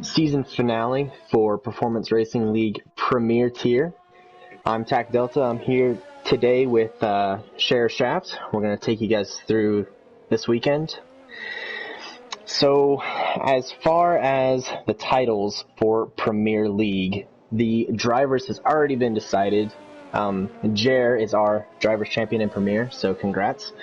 season finale for Performance Racing League Premier Tier. I'm Tac Delta. I'm here today with Share Shaft. We're going to take you guys through this weekend. So, as far as the titles for Premier League, the drivers has already been decided. Jer is our drivers champion in Premier, so congrats.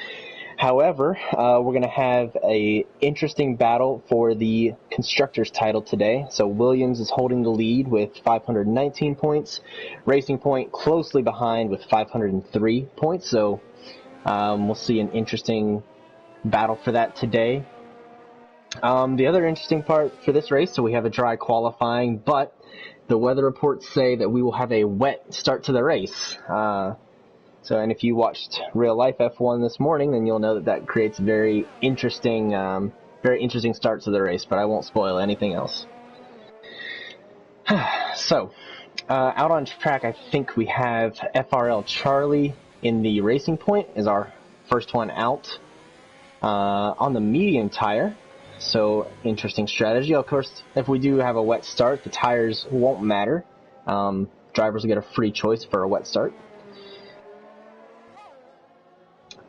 However, we're going to have a interesting battle for the constructors title today. So Williams is holding the lead with 519 points. Racing Point closely behind with 503 points. So we'll see an interesting battle for that today. The other interesting part for this race, so we have a dry qualifying, but the weather reports say that we will have a wet start to the race. And if you watched real life F1 this morning, then you'll know that creates very interesting starts to the race. But I won't spoil anything else. Out on track, I think we have FRL Charlie in the Racing Point is our first one out on the medium tire. So interesting strategy. Of course, if we do have a wet start, the tires won't matter. Drivers will get a free choice for a wet start.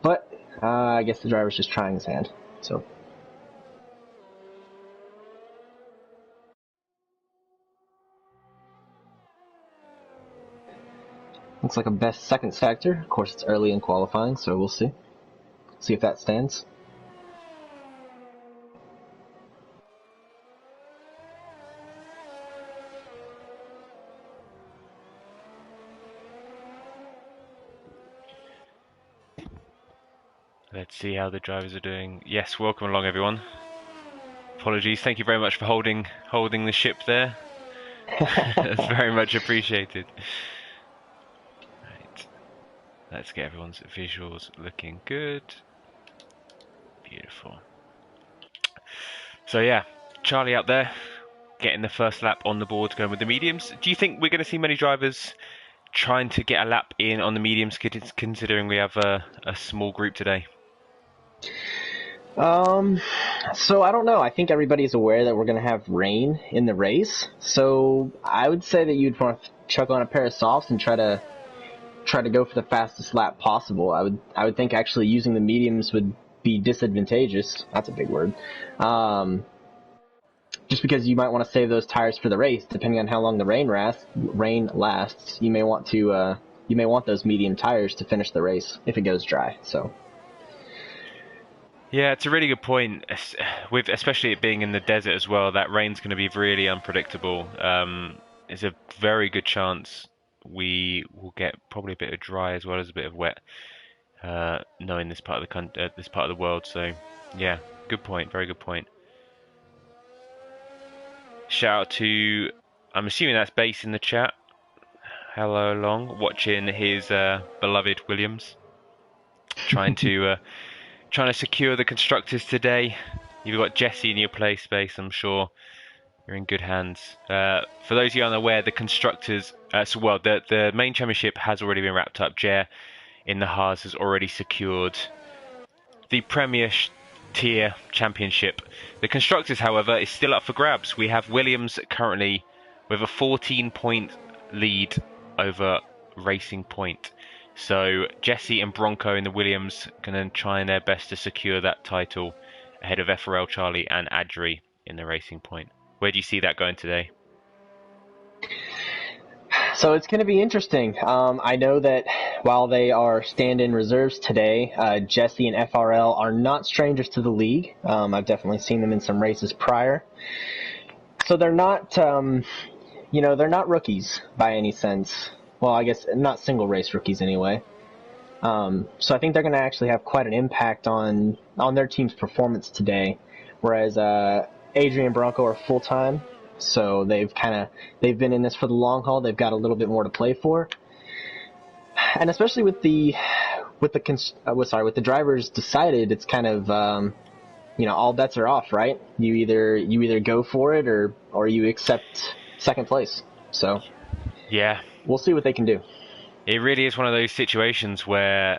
But I guess the driver's just trying his hand. So looks like a best second sector. Of course, it's early in qualifying, so we'll see. See if that stands. Let's see how the drivers are doing. Yes, welcome along everyone. Apologies, thank you very much for holding the ship there. That's very much appreciated. Right. Let's get everyone's visuals looking good. Beautiful. So yeah, Charlie out there, getting the first lap on the board, going with the mediums. Do you think we're going to see many drivers trying to get a lap in on the mediums, considering we have a small group today? So I don't know. I think everybody's aware that we're going to have rain in the race. So I would say that you'd want to chuck on a pair of softs and try to go for the fastest lap possible. I would think actually using the mediums would be disadvantageous. That's a big word. Just because you might want to save those tires for the race, depending on how long the rain lasts. You may want those medium tires to finish the race if it goes dry. So. Yeah, it's a really good point. With especially it being in the desert as well, that rain's going to be really unpredictable. There's a very good chance we will get probably a bit of dry as well as a bit of wet, knowing this part of the world. So, yeah, good point. Very good point. Shout out to, I'm assuming that's Base in the chat. Hello along, watching his beloved Williams, trying to secure the constructors today. You've got Jesse in your play space. I'm sure you're in good hands. For those of you unaware, the constructors, the main championship has already been wrapped up. Jer in the Haas has already secured the Premier Tier Championship. The constructors, however, is still up for grabs. We have Williams currently with a 14-point lead over Racing Point. So Jesse and Bronco in the Williams going to try their best to secure that title ahead of FRL Charlie and Adri in the Racing Point. Where do you see that going today? So it's going to be interesting. I know that while they are stand-in reserves today, Jesse and FRL are not strangers to the league. I've definitely seen them in some races prior. So they're not, they're not rookies by any sense. Well, I guess not single race rookies anyway. So I think they're going to actually have quite an impact on their team's performance today. Whereas Adrian and Bronco are full time, so they've been in this for the long haul. They've got a little bit more to play for, and especially with the drivers decided, it's kind of all bets are off, right? You either go for it or you accept second place. So yeah. We'll see what they can do. It really is one of those situations where,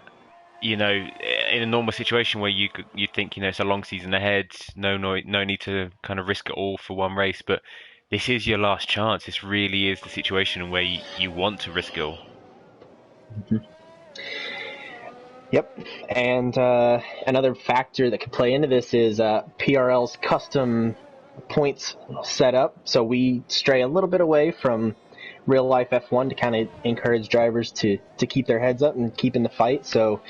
in a normal situation where you think, it's a long season ahead, no need to kind of risk it all for one race. But this is your last chance. This really is the situation where you want to risk it all. Yep. And another factor that could play into this is PRL's custom points setup. So we stray a little bit away from real life F1 to kind of encourage drivers to keep their heads up and keep in the fight. So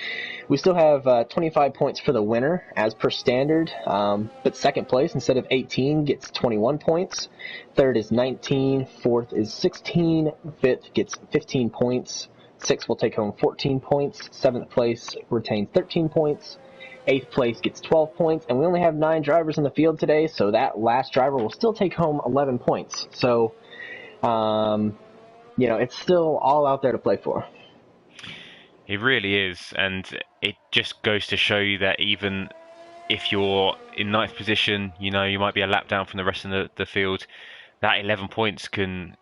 we still have 25 points for the winner as per standard, but second place instead of 18 gets 21 points. Third is 19, fourth is 16, fifth gets 15 points. Sixth will take home 14 points. Seventh place retains 13 points. Eighth place gets 12 points. And we only have 9 drivers in the field today, so that last driver will still take home 11 points. So, it's still all out there to play for. It really is, and it just goes to show you that even if you're in ninth position, you might be a lap down from the rest of the field, that 11 points can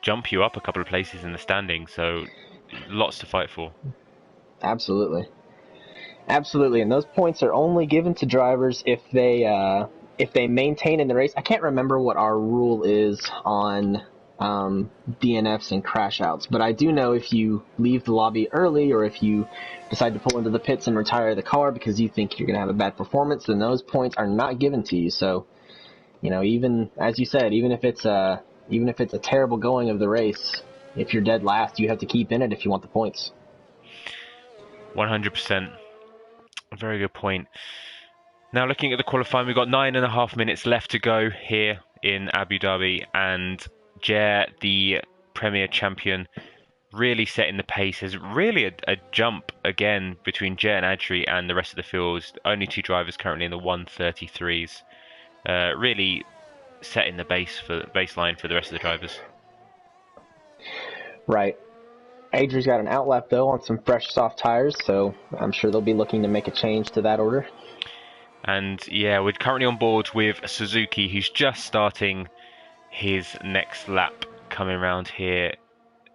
jump you up a couple of places in the standings. So lots to fight for. Absolutely, and those points are only given to drivers if they maintain in the race. I can't remember what our rule is on DNFs and crash outs, but I do know if you leave the lobby early or if you decide to pull into the pits and retire the car because you think you're going to have a bad performance, then those points are not given to you. So, even as you said, even if it's a terrible going of the race, if you're dead last, you have to keep in it if you want the points. 100%. A very good point. Now looking at the qualifying, we've got 9.5 minutes left to go here in Abu Dhabi, and Jer, the Premier Champion, really setting the pace. There's really a jump again between Jer and Adri and the rest of the field. Only 2 drivers currently in the 133s. Really setting the baseline for the rest of the drivers. Right. Adri's got an outlap, though, on some fresh soft tires, so I'm sure they'll be looking to make a change to that order. And yeah, we're currently on board with Suzuki, who's just starting his next lap, coming around here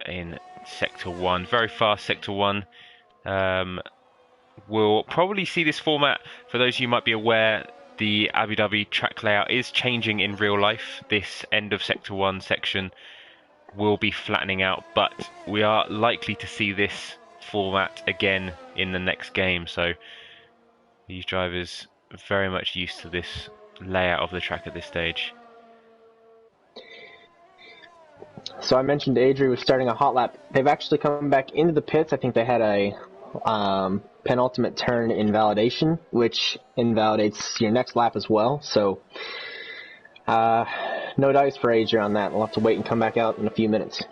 in Sector 1. Very fast Sector 1. We'll probably see this format, for those of you who might be aware, the Abu Dhabi track layout is changing in real life. This end of Sector 1 section will be flattening out, but we are likely to see this format again in the next game. So these drivers are very much used to this layout of the track at this stage. So I mentioned Adri was starting a hot lap. They've actually come back into the pits. I think they had a penultimate turn invalidation, which invalidates your next lap as well. So no dice for Adri on that. We'll have to wait and come back out in a few minutes.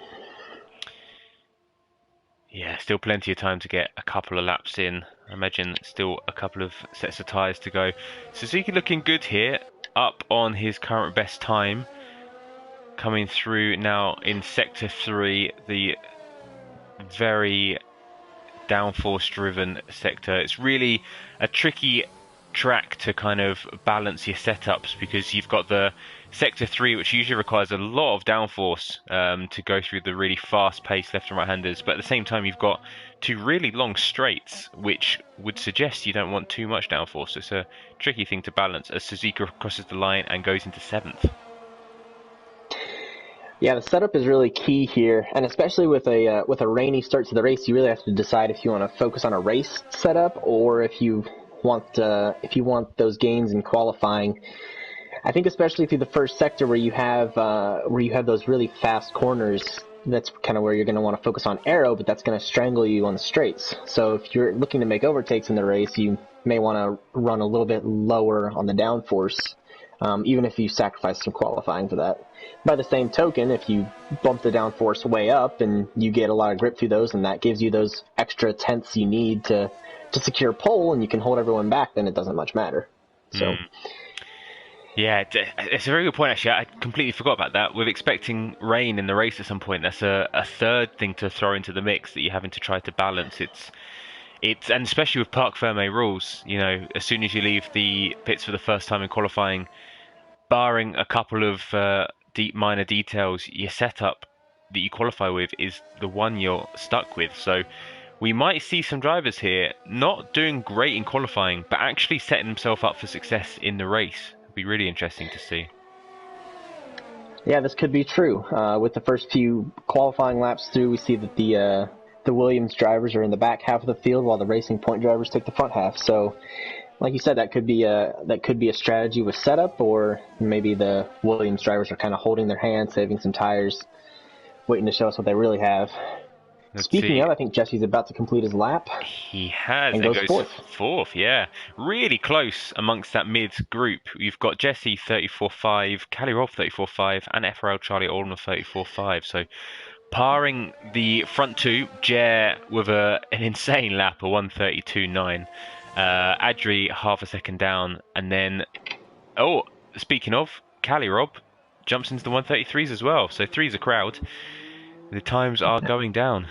Yeah, still plenty of time to get a couple of laps in. I imagine still a couple of sets of tyres to go. Suzuki looking good here, up on his current best time. Coming through now in Sector 3, the very downforce-driven sector. It's really a tricky track to kind of balance your setups, because you've got the Sector 3, which usually requires a lot of downforce to go through the really fast-paced left and right-handers, but at the same time you've got 2 really long straights, which would suggest you don't want too much downforce. So it's a tricky thing to balance as Suzuki crosses the line and goes into 7th. Yeah, the setup is really key here, and especially with a rainy start to the race, you really have to decide if you want to focus on a race setup or if you want those gains in qualifying. I think especially through the first sector where you have those really fast corners, that's kind of where you're going to want to focus on aero, but that's going to strangle you on the straights. So if you're looking to make overtakes in the race, you may want to run a little bit lower on the downforce, even if you sacrifice some qualifying for that. By the same token, if you bump the downforce way up and you get a lot of grip through those, and that gives you those extra tenths you need to secure pole, and you can hold everyone back, then it doesn't much matter. So. Yeah, it's a very good point, actually. I completely forgot about that. We're expecting rain in the race at some point. That's a third thing to throw into the mix that you're having to try to balance. It's and especially with Parc Fermé rules, as soon as you leave the pits for the first time in qualifying, barring a couple of deep minor details, your setup that you qualify with is the one you're stuck with. So we might see some drivers here not doing great in qualifying, but actually setting themselves up for success in the race. It'll be really interesting to see. Yeah, this could be true. With the first few qualifying laps through, we see that the Williams drivers are in the back half of the field, while the Racing Point drivers take the front half. So, like you said, that could be a strategy with setup, or maybe the Williams drivers are kind of holding their hand, saving some tires, waiting to show us what they really have. Let's Speaking see. of, I think Jesse's about to complete his lap. He has, And and goes goes fourth. fourth, yeah. Really close amongst that mid group. You've got Jesse 34.5, Cali Rob 34.5, and FRL Charlie all on 34.5. So parring the front two, Jer with an insane lap, a 132.9. Adri half a second down, and then, oh, speaking of, Cali Rob jumps into the 133s as well. So three's a crowd. The times are going down.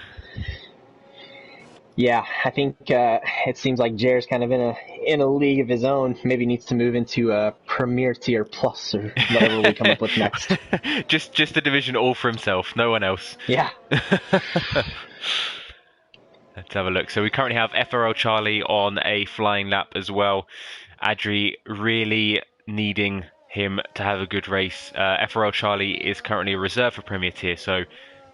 Yeah, I think it seems like Jer's kind of in a league of his own. Maybe needs to move into a Premier Tier Plus or whatever we come up with next. just the division all for himself, no one else. Yeah. Let's have a look. So we currently have FRL Charlie on a flying lap as well. Adri really needing him to have a good race. FRL Charlie is currently a reserve for Premier Tier, so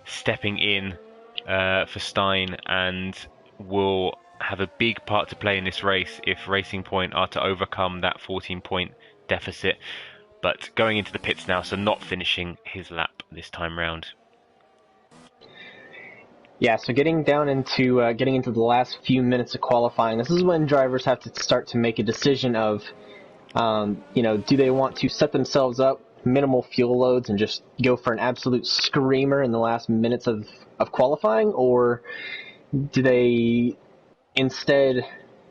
stepping in for Stein and will have a big part to play in this race if Racing Point are to overcome that 14-point deficit. But going into the pits now, so not finishing his lap this time round. Yeah, so getting into the last few minutes of qualifying, this is when drivers have to start to make a decision of, do they want to set themselves up minimal fuel loads and just go for an absolute screamer in the last minutes of qualifying, or do they instead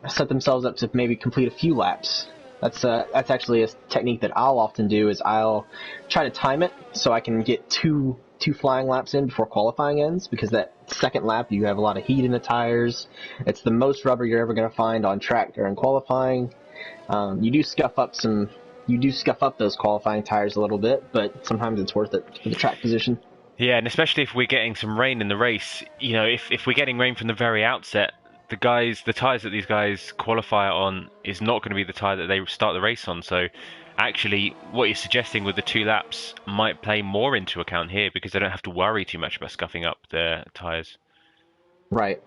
set themselves up to maybe complete a few laps? That's actually a technique that I'll often do. Is I'll try to time it so I can get two flying laps in before qualifying ends, because that second lap you have a lot of heat in the tires. It's the most rubber you're ever going to find on track during qualifying. You do scuff up those qualifying tires a little bit, but sometimes it's worth it for the track position. Yeah, and especially if we're getting some rain in the race, if we're getting rain from the very outset, the tires that these guys qualify on is not going to be the tire that they start the race on. So actually, what you're suggesting with the 2 laps might play more into account here, because they don't have to worry too much about scuffing up their tires. Right.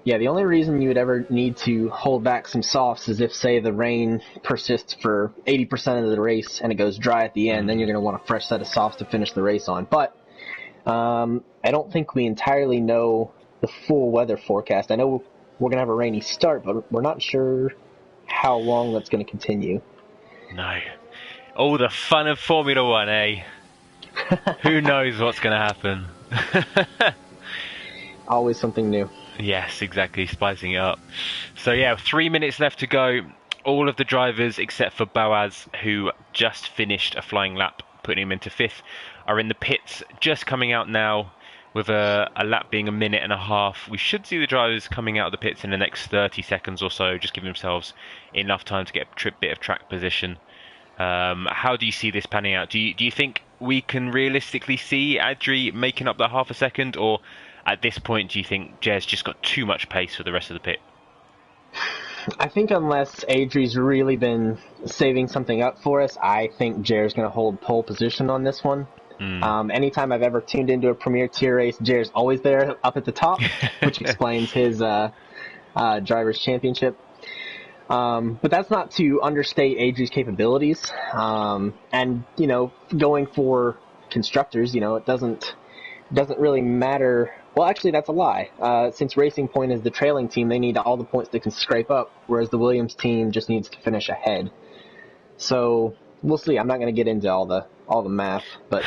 Yeah, the only reason you would ever need to hold back some softs is if, say, the rain persists for 80% of the race and it goes dry at the end. Then you're going to want a fresh set of softs to finish the race on. But I don't think we entirely know the full weather forecast. I know we're going to have a rainy start, but we're not sure how long that's going to continue. No. Oh, the fun of Formula One, eh? Who knows what's going to happen? Always something new. Yes, exactly, spicing it up. So yeah, 3 minutes left to go. All of the drivers, except for Boaz, who just finished a flying lap, putting him into 5th, are in the pits, just coming out now, with a lap being a minute and a half. We should see the drivers coming out of the pits in the next 30 seconds or so, just giving themselves enough time to get a bit of track position. How do you see this panning out? Do you think we can realistically see Adri making up that half a second, or at this point do you think Jer's just got too much pace for the rest of the pit? I think unless Adri's really been saving something up for us, I think Jer's going to hold pole position on this one. Anytime I've ever tuned into a Premier Tier race, Jer's always there up at the top, which explains his driver's championship. But that's not to understate Adri's capabilities. And, going for constructors, it doesn't really matter. Well, actually, that's a lie. Since Racing Point is the trailing team, they need all the points they can scrape up, whereas the Williams team just needs to finish ahead. So we'll see. I'm not going to get into all the math, but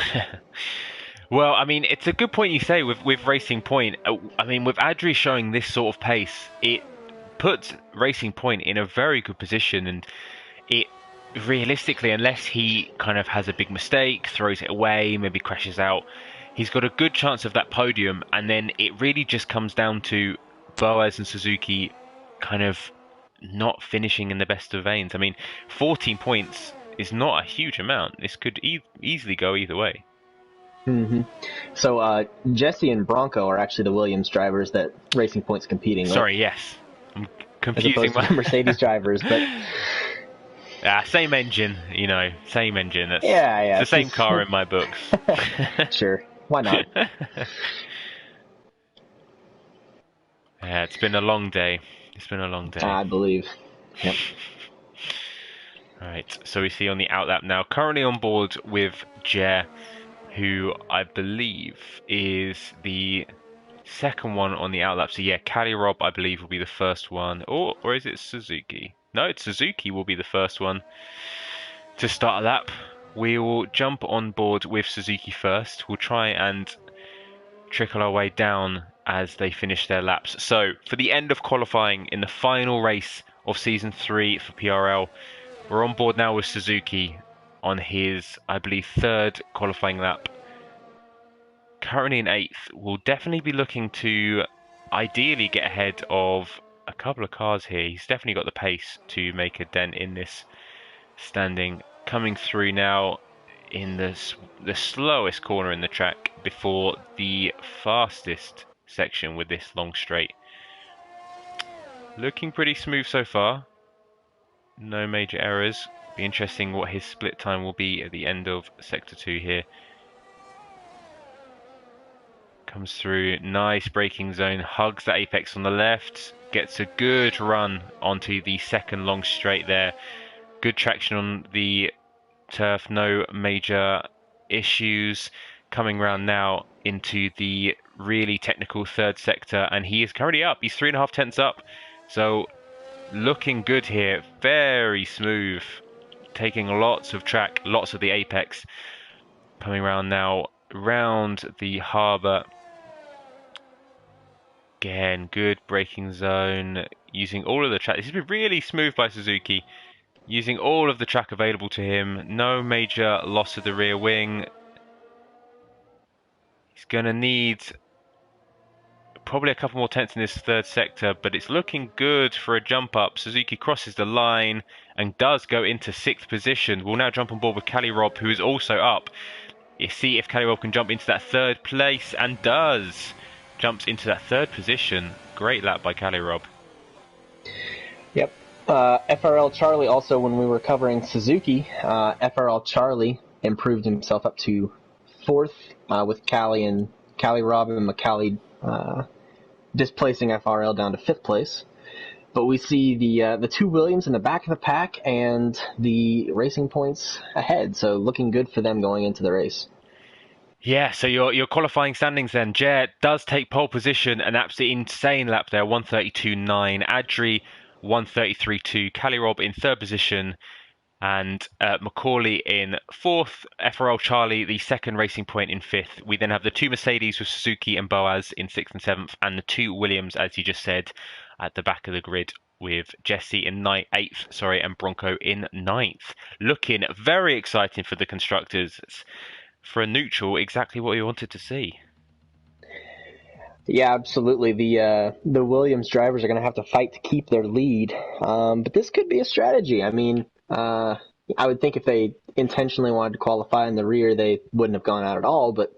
well, I mean, it's a good point you say with Racing Point. I mean, with Adri showing this sort of pace, it puts Racing Point in a very good position, and it realistically, unless he kind of has a big mistake, throws it away, maybe crashes out, he's got a good chance of that podium. And then it really just comes down to Boaz and Suzuki kind of not finishing in the best of veins. I mean, 14 points is not a huge amount. This could easily go either way. Mm-hmm. So Jesse and Bronco are actually the Williams drivers that Racing Point's competing with. Sorry, yes. I'm confusing as opposed to Mercedes drivers, but Same engine, same engine. It's Yeah, the it's same just car in my books. sure. Why not? Yeah, it's been a long day. It's been a long day. I believe. Yep. Right, so we see on the outlap now, currently on board with Jer, who I believe is the second one on the outlap. So yeah, Cali Rob, I believe, will be the first one. Or is it Suzuki? No, it's Suzuki will be the first one to start a lap. We will jump on board with Suzuki first. We'll try and trickle our way down as they finish their laps. So for the end of qualifying in the final race of season 3 for PRL, we're on board now with Suzuki on his, I believe, third qualifying lap. Currently in 8th, we'll definitely be looking to ideally get ahead of a couple of cars here. He's definitely got the pace to make a dent in this standing. Coming through now in the slowest corner in the track before the fastest section with this long straight. Looking pretty smooth so far. No major errors. Be interesting what his split time will be at the end of sector 2 here. Comes through, nice braking zone, hugs the apex on the left, gets a good run onto the second long straight there. Good traction on the turf, no major issues. Coming round now into the really technical third sector, and he is currently up. He's 3.5 tenths up, so looking good here. Very smooth, taking lots of track, lots of the apex. Coming around now, round the harbour. Again, good braking zone, using all of the track. This has been really smooth by Suzuki, using all of the track available to him. No major loss of the rear wing. He's going to need probably a couple more tenths in this third sector, but it's looking good for a jump up. Suzuki crosses the line and does go into 6th position. We'll now jump on board with Cali Rob, who is also up. You see if Cali Rob can jump into that third place, and does. Jumps into that third position. Great lap by Cali Rob. Yep. FRL Charlie also, when we were covering Suzuki, FRL Charlie improved himself up to 4th with Cali Rob and McCallie displacing FRL down to 5th place. But we see the two Williams in the back of the pack and the Racing Points ahead, so looking good for them going into the race. Yeah, so your qualifying standings then. Jer does take pole position, an absolutely insane lap there, 132.9. Adri, 133.2. Cali Rob in 3rd position, and Macaulay in 4th. FRL Charlie, the 2nd Racing Point, in 5th. We then have the 2 Mercedes with Suzuki and Boaz in 6th and 7th, and the 2 Williams, as you just said, at the back of the grid with Jesse in 8th, and Bronco in 9th. Looking very exciting for the constructors. For a neutral, exactly what we wanted to see. Yeah, absolutely. The Williams drivers are going to have to fight to keep their lead, but this could be a strategy. I mean, I would think if they intentionally wanted to qualify in the rear, they wouldn't have gone out at all. But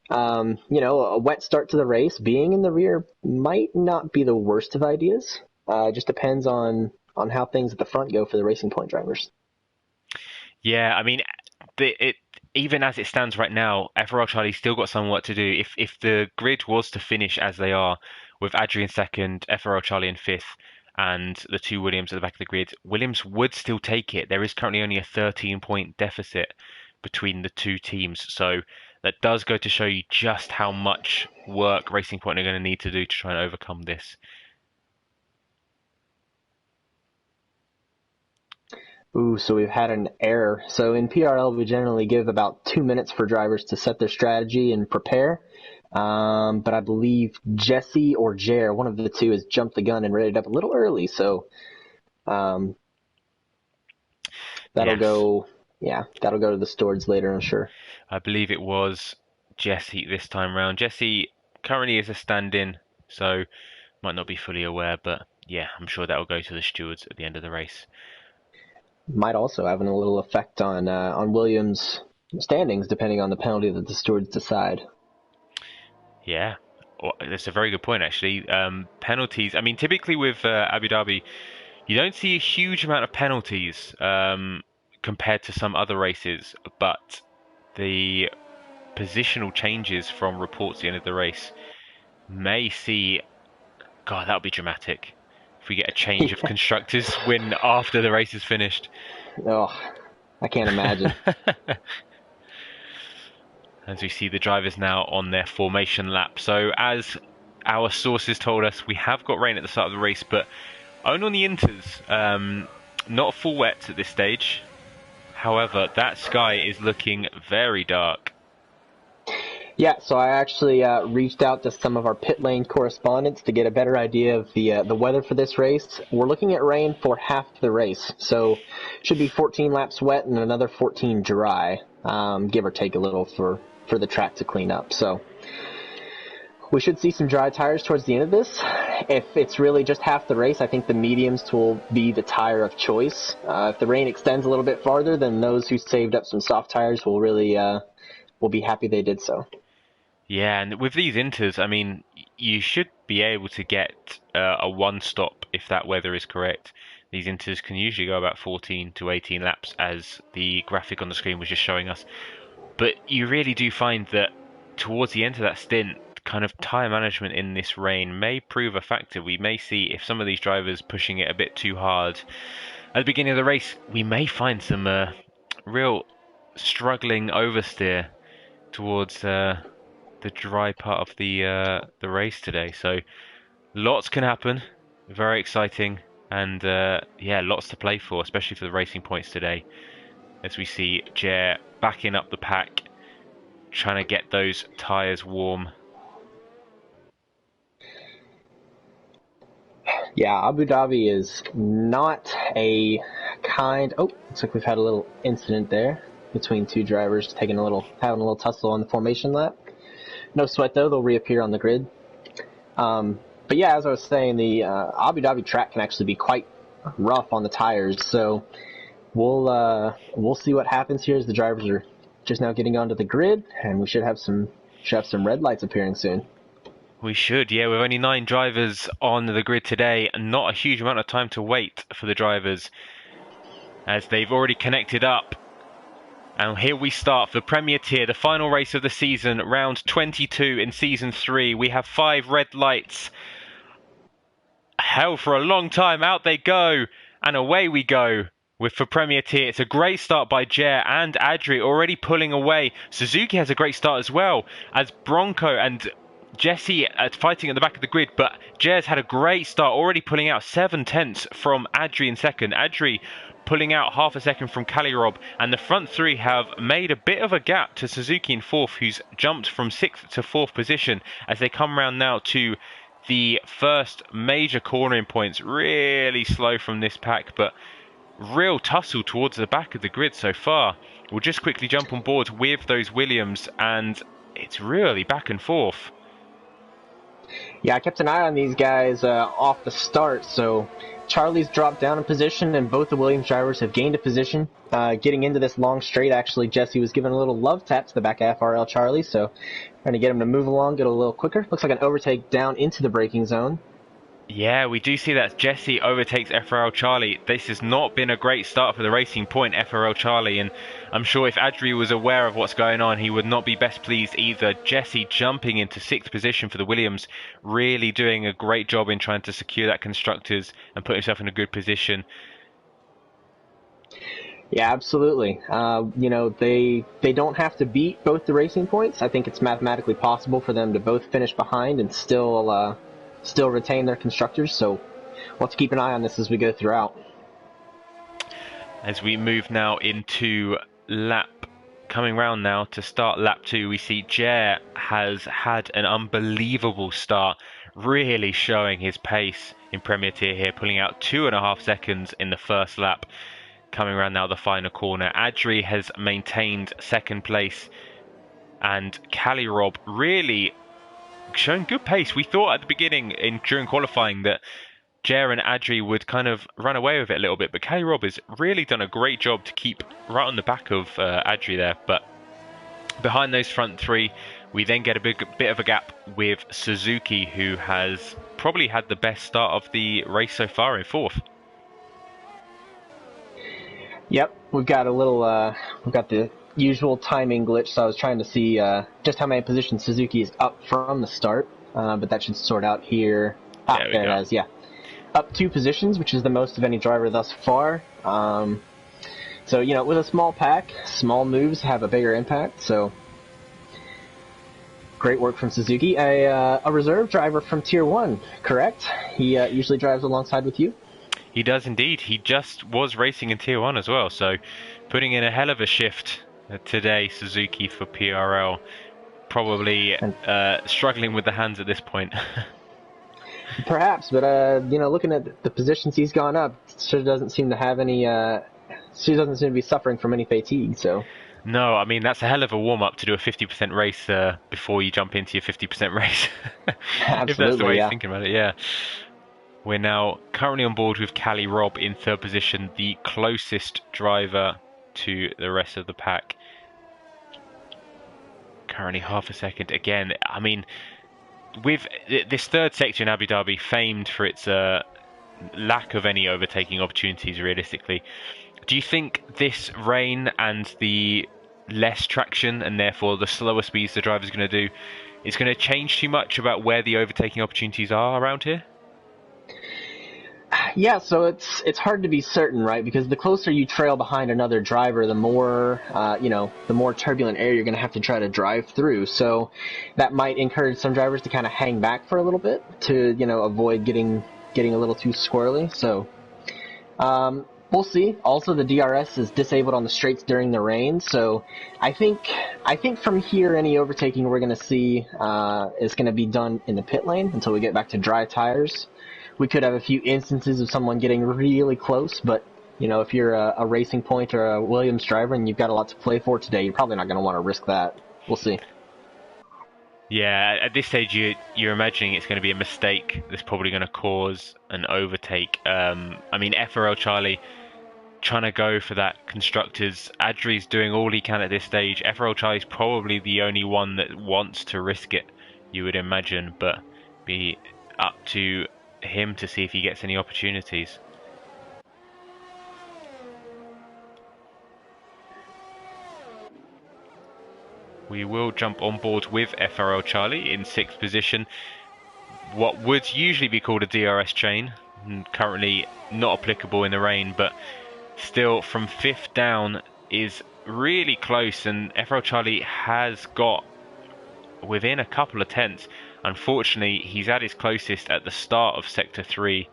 a wet start to the race, being in the rear might not be the worst of ideas. It just depends on how things at the front go for the Racing Point drivers. Yeah, I mean, even as it stands right now, FRL Charlie's still got some work to do. If the grid was to finish as they are, with Adrian 2nd, FRL Charlie in 5th, and the 2 Williams at the back of the grid, Williams would still take it. There is currently only a 13-point deficit between the two teams, so that does go to show you just how much work Racing Point are going to need to do to try and overcome this. Ooh, so we've had an error. So in PRL, we generally give about 2 minutes for drivers to set their strategy and prepare. But I believe Jesse or Jer, one of the two, has jumped the gun and readied up a little early. So that'll go to the stewards later, I'm sure. I believe it was Jesse this time round. Jesse currently is a stand-in, so might not be fully aware, but yeah, I'm sure that'll go to the stewards at the end of the race. Might also have a little effect on Williams' standings, depending on the penalty that the stewards decide. Yeah, that's a very good point, actually. Penalties, I mean, typically with Abu Dhabi, You don't see a huge amount of penalties compared to some other races, but the positional changes from reports at the end of the race may see. God, that would be dramatic if we get a change of constructors win after the race is finished. Oh, I can't imagine. As we see the drivers now on their formation lap. So as our sources told us, we have got rain at the start of the race, but only on the inters. Not full wet at this stage. However, that sky is looking very dark. Yeah, so I actually reached out to some of our pit lane correspondents to get a better idea of the weather for this race. We're looking at rain for half the race, so should be 14 laps wet and another 14 dry, give or take a little for the track to clean up. So we should see some dry tires towards the end of this. If it's really just half the race, I think the mediums will be the tire of choice. If the rain extends a little bit farther, then those who saved up some soft tires will really will be happy they did so. Yeah, and with these inters, I mean, you should be able to get a one stop if that weather is correct. These inters can usually go about 14 to 18 laps, as the graphic on the screen was just showing us. But you really do find that towards the end of that stint, kind of tyre management in this rain may prove a factor. We may see if some of these drivers pushing it a bit too hard at the beginning of the race, we may find some real struggling oversteer towards the dry part of the race today. So lots can happen. Very exciting, and yeah, lots to play for, especially for the racing points today. As we see Jer backing up the pack, trying to get those tyres warm. Yeah, Abu Dhabi is not a kind. Oh, looks like we've had a little incident there between two drivers having a little tussle on the formation lap. No sweat though; they'll reappear on the grid. But yeah, as I was saying, the Abu Dhabi track can actually be quite rough on the tires. So we'll see what happens here as the drivers are just now getting onto the grid, and we should have some red lights appearing soon. We should, yeah. With only 9 drivers on the grid today, and not a huge amount of time to wait for the drivers, as they've already connected up. And here we start for Premier Tier, the final race of the season, round 22 in Season 3. We have 5 red lights. Hell, for a long time, out they go, and away we go. For Premier Tier, it's a great start by Jer and Adri, already pulling away. Suzuki has a great start as well, as Bronco and Jesse fighting at the back of the grid, but Jer's had a great start, already pulling out 7 tenths from Adri in second. Adri pulling out half a second from Calirob, and the front 3 have made a bit of a gap to Suzuki in 4th, who's jumped from 6th to 4th position as they come round now to the first major cornering points. Really slow from this pack, but real tussle towards the back of the grid so far. We'll just quickly jump on board with those Williams, and it's really back and forth. Yeah, I kept an eye on these guys off the start, so Charlie's dropped down a position, and both the Williams drivers have gained a position. Getting into this long straight, actually, Jesse was giving a little love tap to the back of FRL Charlie, so trying to get him to move along, get a little quicker. Looks like an overtake down into the braking zone. Yeah, we do see that Jesse overtakes FRL Charlie. This has not been a great start for the Racing Point FRL Charlie, and I'm sure if Adri was aware of what's going on, he would not be best pleased either. Jesse jumping into 6th position for the Williams, really doing a great job in trying to secure that constructors and put himself in a good position. Yeah, absolutely. You know, they don't have to beat both the Racing Points. I think it's mathematically possible for them to both finish behind and still retain their constructors, so we'll have to keep an eye on this as we go throughout. As we move now into coming round now to start lap 2, we see Jer has had an unbelievable start, really showing his pace in Premier Tier here, pulling out 2.5 seconds in the first lap. Coming around now the final corner, Adri has maintained 2nd place, and Calirob really showing good pace. We thought at the beginning during qualifying that Jer and Adri would kind of run away with it a little bit, but Calirob has really done a great job to keep right on the back of Adri there. But behind those front 3, we then get a bit of a gap with Suzuki, who has probably had the best start of the race so far in 4th. Yep, we've got a little, we've got the usual timing glitch, so I was trying to see just how many positions Suzuki is up from the start, but that should sort out here. There we There go. it is, yeah. Up 2 positions, which is the most of any driver thus far. So, with a small pack, small moves have a bigger impact, so great work from Suzuki. A reserve driver from Tier 1, correct? He usually drives alongside with you? He does indeed. He just was racing in Tier 1 as well, so putting in a hell of a shift today, Suzuki for PRL. Probably struggling with the hands at this point. Perhaps, but looking at the positions he's gone up, sure doesn't seem to have any. She doesn't seem to be suffering from any fatigue. So. No, I mean that's a hell of a warm up to do a 50% race before you jump into your 50% race. Absolutely, if that's the way yeah. you're thinking about it, yeah. We're now currently on board with Cali Rob in 3rd position, the closest driver to the rest of the pack. Currently half a second. Again, I mean, with this 3rd sector in Abu Dhabi, famed for its lack of any overtaking opportunities, realistically, do you think this rain and the less traction, and therefore the slower speeds the driver's going to do, is going to change too much about where the overtaking opportunities are around here? Yeah, so it's hard to be certain, right? Because the closer you trail behind another driver, the more the more turbulent area you're going to have to try to drive through. So that might encourage some drivers to kind of hang back for a little bit to avoid getting a little too squirrely. So we'll see. Also, the DRS is disabled on the straights during the rain, so I think from here any overtaking we're going to see is going to be done in the pit lane until we get back to dry tires. We could have a few instances of someone getting really close, but if you're a Racing Point or a Williams driver and you've got a lot to play for today, you're probably not going to want to risk that. We'll see. Yeah, at this stage you're imagining it's going to be a mistake that's probably going to cause an overtake. I mean, FRL Charlie trying to go for that constructors. Adri's doing all he can at this stage. FRL Charlie's probably the only one that wants to risk it, you would imagine, but be up to him to see if he gets any opportunities. We will jump on board with FRL Charlie in 6th position. What would usually be called a DRS chain, currently not applicable in the rain, but still from 5th down is really close, and FRL Charlie has got within a couple of tenths. Unfortunately, he's at his closest at the start of Sector 3,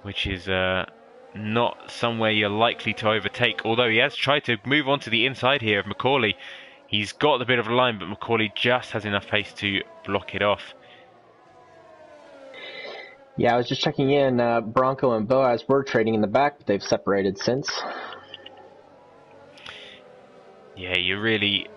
which is not somewhere you're likely to overtake, although he has tried to move on to the inside here of Macaulay. He's got a bit of a line, but Macaulay just has enough pace to block it off. Yeah, I was just checking in. Bronco and Boaz were trading in the back, but they've separated since. Yeah, you really...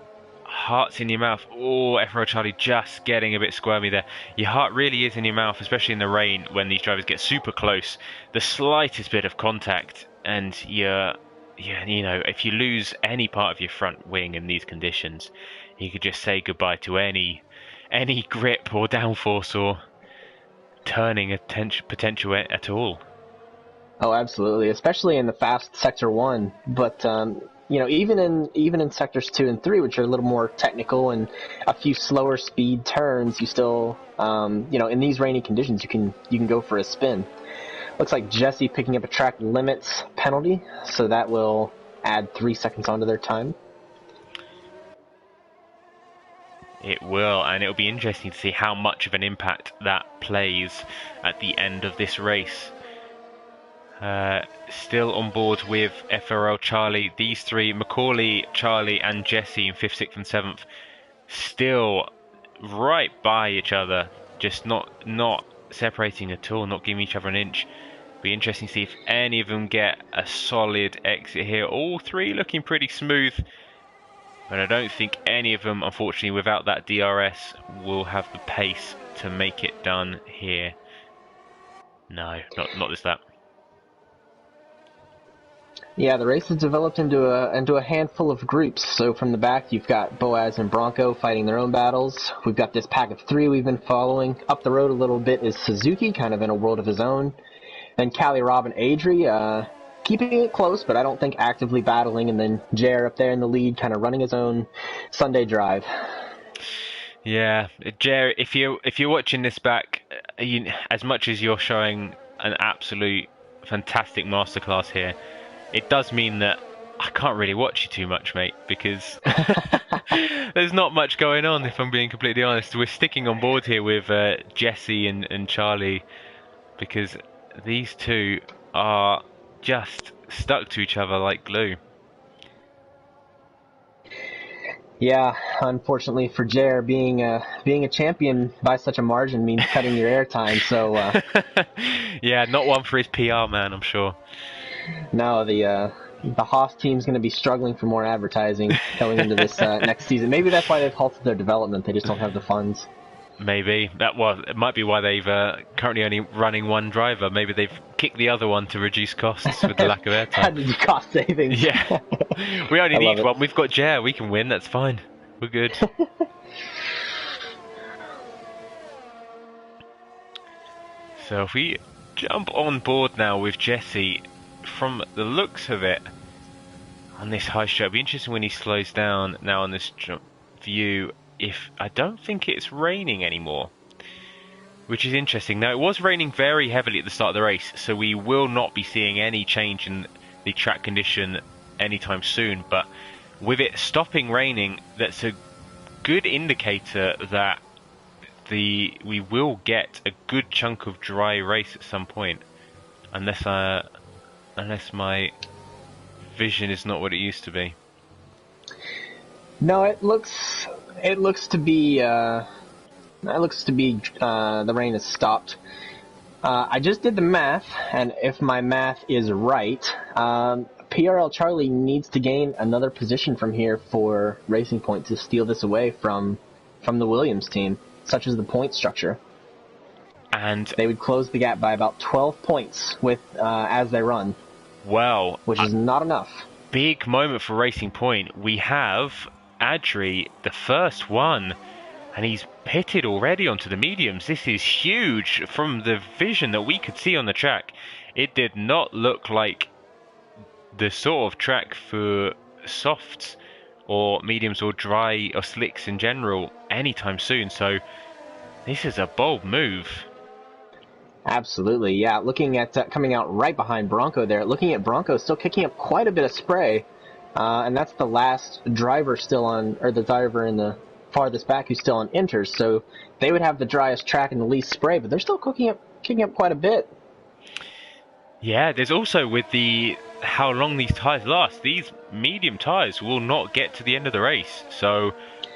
Heart's in your mouth. Oh, FRL Charlie just getting a bit squirmy there. Your heart really is in your mouth, especially in the rain when these drivers get super close. The slightest bit of contact and if you lose any part of your front wing in these conditions, you could just say goodbye to any grip or downforce or turning potential at all. Oh, absolutely, especially in the fast Sector 1. But even in sectors 2 and 3, which are a little more technical and a few slower speed turns, you still, in these rainy conditions, you can go for a spin. Looks like Jesse picking up a track limits penalty, so that will add 3 seconds onto their time. It will, and it'll be interesting to see how much of an impact that plays at the end of this race. Still on board with FRL Charlie. These three, Macaulay, Charlie and Jesse in 5th, 6th and 7th, still right by each other, just not separating at all, not giving each other an inch. Be interesting to see if any of them get a solid exit here. All three looking pretty smooth, but I don't think any of them, unfortunately, without that DRS, will have the pace to make it done here. No, not this lap. Yeah, the race has developed into a handful of groups. So from the back, you've got Boaz and Bronco fighting their own battles. We've got this pack of 3 we've been following. Up the road a little bit is Suzuki, kind of in a world of his own. Then Cali, Rob, and Adri. keeping it close, but I don't think actively battling. And then Jer up there in the lead, kind of running his own Sunday drive. Yeah, Jer, if you're watching this back, as much as you're showing an absolute fantastic masterclass here, it does mean that I can't really watch you too much, mate, because there's not much going on, if I'm being completely honest. We're sticking on board here with Jesse and Charlie, because these two are just stuck to each other like glue. Yeah, unfortunately for Jer, being a champion by such a margin means cutting your airtime. So yeah, not one for his PR man, I'm sure. no, the Haas team's going to be struggling for more advertising going into this next season. Maybe that's why they've halted their development. They just don't have the funds. Maybe it might be why they've currently only running one driver. Maybe they've kicked the other one to reduce costs with the lack of airtime. Had to do cost savings. Yeah, we only need one. We've got Jer. We can win. That's fine. We're good. So if we jump on board now with Jesse, from the looks of it, on this high straight, it'll be interesting when he slows down now on this view. If I don't think it's raining anymore, which is interesting. Now, it was raining very heavily at the start of the race, so we will not be seeing any change in the track condition anytime soon, but with it stopping raining, that's a good indicator that we will get a good chunk of dry race at some point, unless my vision is not what it used to be. No, it looks to be the rain has stopped. I just did the math, and if my math is right, PRL Charlie needs to gain another position from here for Racing Point to steal this away from the Williams team, such as the point structure. And they would close the gap by about 12 points with as they run. Well, which is not enough. Big moment for Racing Point. We have Adri, the first one, and he's pitted already onto the mediums. This is huge. From the vision that we could see on the track, it did not look like the sort of track for softs or mediums or dry or slicks in general anytime soon. So this is a bold move. Absolutely, yeah. Looking at coming out right behind Bronco there, looking at Bronco still kicking up quite a bit of spray, and that's the last driver still on, or the driver in the farthest back who's still on inters. So they would have the driest track and the least spray, but they're still kicking up quite a bit. Yeah, there's also with how long these tires last. These medium tires will not get to the end of the race, so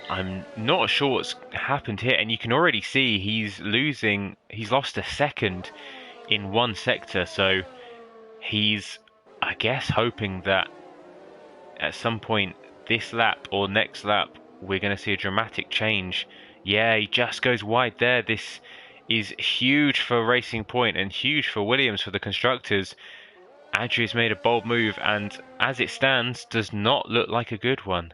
I'm not sure what's happened here. And you can already see he's lost a second in one sector, so he's, I guess, hoping that at some point this lap or next lap we're going to see a dramatic change. Yeah, he just goes wide there. This is huge for Racing Point and huge for Williams, for the constructors. Adri's made a bold move, and as it stands, does not look like a good one.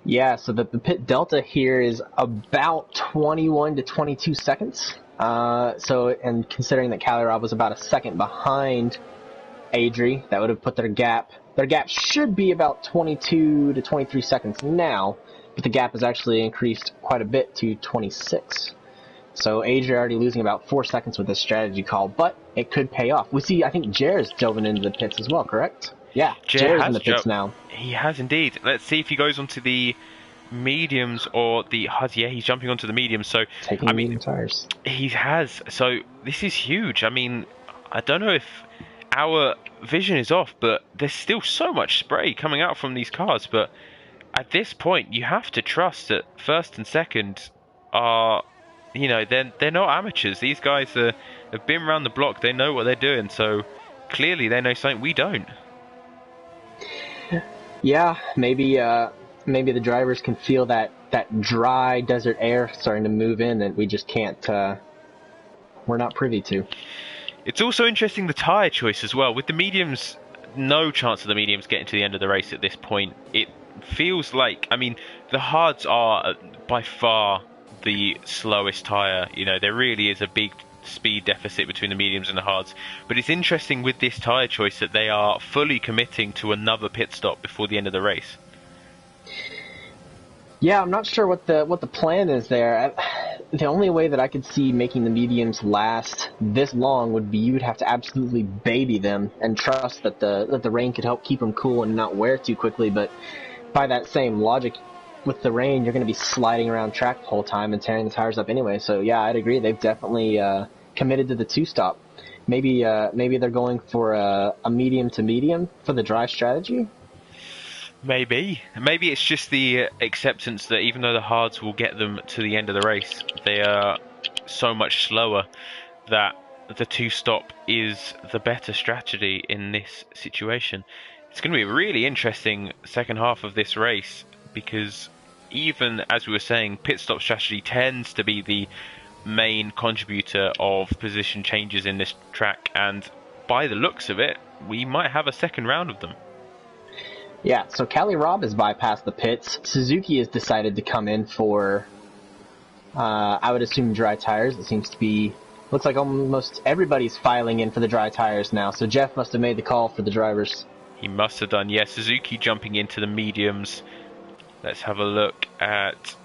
Yeah, so the pit delta here is about 21 to 22 seconds. And considering that Calirab was about a second behind Adri, that would have put their gap. Their gap should be about 22 to 23 seconds now, but the gap has actually increased quite a bit to 26. So Adri already losing about 4 seconds with this strategy call, but it could pay off. We see, I think Jer's driven into the pits as well, correct? Yeah, Jer's in the pits now. He has indeed. Let's see if he goes onto the mediums or the yeah, he's jumping onto the mediums. So taking medium tires. He has. So this is huge. I mean, I don't know if our vision is off, but there's still so much spray coming out from these cars. But at this point, you have to trust that first and second are, they're not amateurs. These guys have been around the block. They know what they're doing. So clearly, they know something we don't. Yeah, maybe the drivers can feel that dry desert air starting to move in that we just can't. We're not privy to. It's also interesting the tyre choice as well. With the mediums, no chance of the mediums getting to the end of the race at this point. It feels like, the hards are by far the slowest tyre. There really is a big speed deficit between the mediums and the hards. But it's interesting with this tyre choice that they are fully committing to another pit stop before the end of the race. Yeah, I'm not sure what the plan is there. The only way that I could see making the mediums last this long would be you would have to absolutely baby them and trust that the rain could help keep them cool and not wear too quickly. But by that same logic, with the rain, you're going to be sliding around track the whole time and tearing the tires up anyway. So yeah, I'd agree. They've definitely committed to the two-stop. Maybe they're going for a medium to medium for the dry strategy. Maybe it's just the acceptance that even though the hards will get them to the end of the race, they are so much slower that the two-stop is the better strategy in this situation. It's going to be a really interesting second half of this race because even as we were saying, pit stop strategy tends to be the main contributor of position changes in this track, and by the looks of it, we might have a second round of them. Yeah, so Cali Robb has bypassed the pits. Suzuki has decided to come in for, I would assume, dry tires. It seems to be, looks like almost everybody's filing in for the dry tires now, so Jeff must have made the call for the drivers. He must have done, yeah. Suzuki jumping into the mediums. Let's have a look at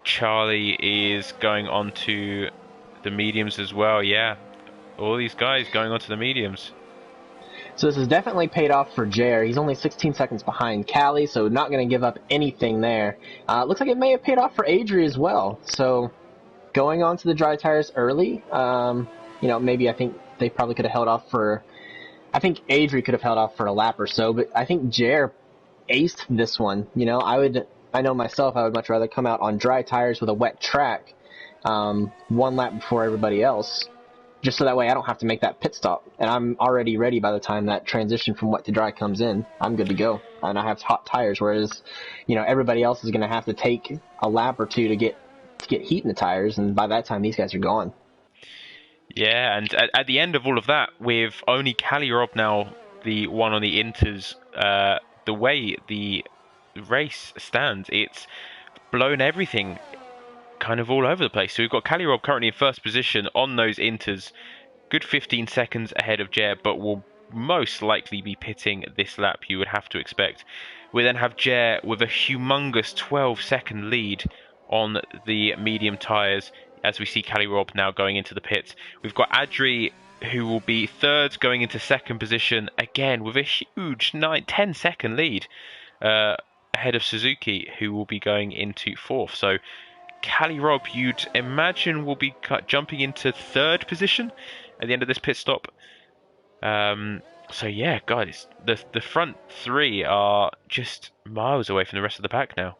Charlie is going on to the mediums as well, yeah. All these guys going on to the mediums. So this has definitely paid off for Jer. He's only 16 seconds behind Cali, so not going to give up anything there. Looks like it may have paid off for Adri as well. So going on to the dry tires early, maybe I think they probably could have held off for... I think Adri could have held off for a lap or so, but I think Jer aced this one. I know myself, I would much rather come out on dry tires with a wet track, one lap before everybody else, just so that way I don't have to make that pit stop. And I'm already ready by the time that transition from wet to dry comes in. I'm good to go. And I have hot tires, whereas, everybody else is going to have to take a lap or two to get heat in the tires, and by that time these guys are gone. Yeah, and at the end of all of that, with only Cali Robb now the one on the inters, the way the race stands, it's blown everything kind of all over the place. So we've got Cali Robb currently in first position on those inters, good 15 seconds ahead of Jer, but will most likely be pitting this lap, you would have to expect. We then have Jer with a humongous 12-second lead on the medium tyres, as we see Cali Robb now going into the pits. We've got Adri, who will be third, going into second position, again with a huge 10-second lead ahead of Suzuki, who will be going into fourth. So Cali Robb, you'd imagine, will be jumping into third position at the end of this pit stop. So yeah, guys, the front three are just miles away from the rest of the pack now.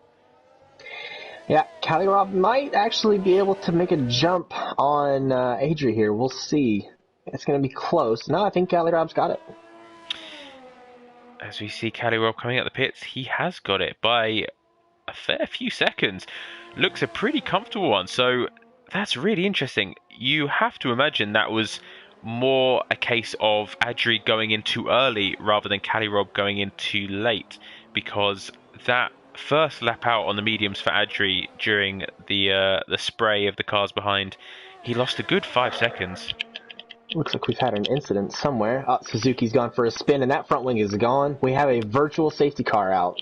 Yeah, Cali Robb might actually be able to make a jump on Adri here. We'll see. It's going to be close. No, I think Cali Robb's got it. As we see Cali Robb coming out the pits, he has got it by a fair few seconds. Looks a pretty comfortable one, so that's really interesting. You have to imagine that was more a case of Adri going in too early rather than Cali Robb going in too late, because that first lap out on the mediums for Adri during the spray of the cars behind, he lost a good 5 seconds. Looks like we've had an incident somewhere. Suzuki's gone for a spin, and that front wing is gone. We have a virtual safety car out.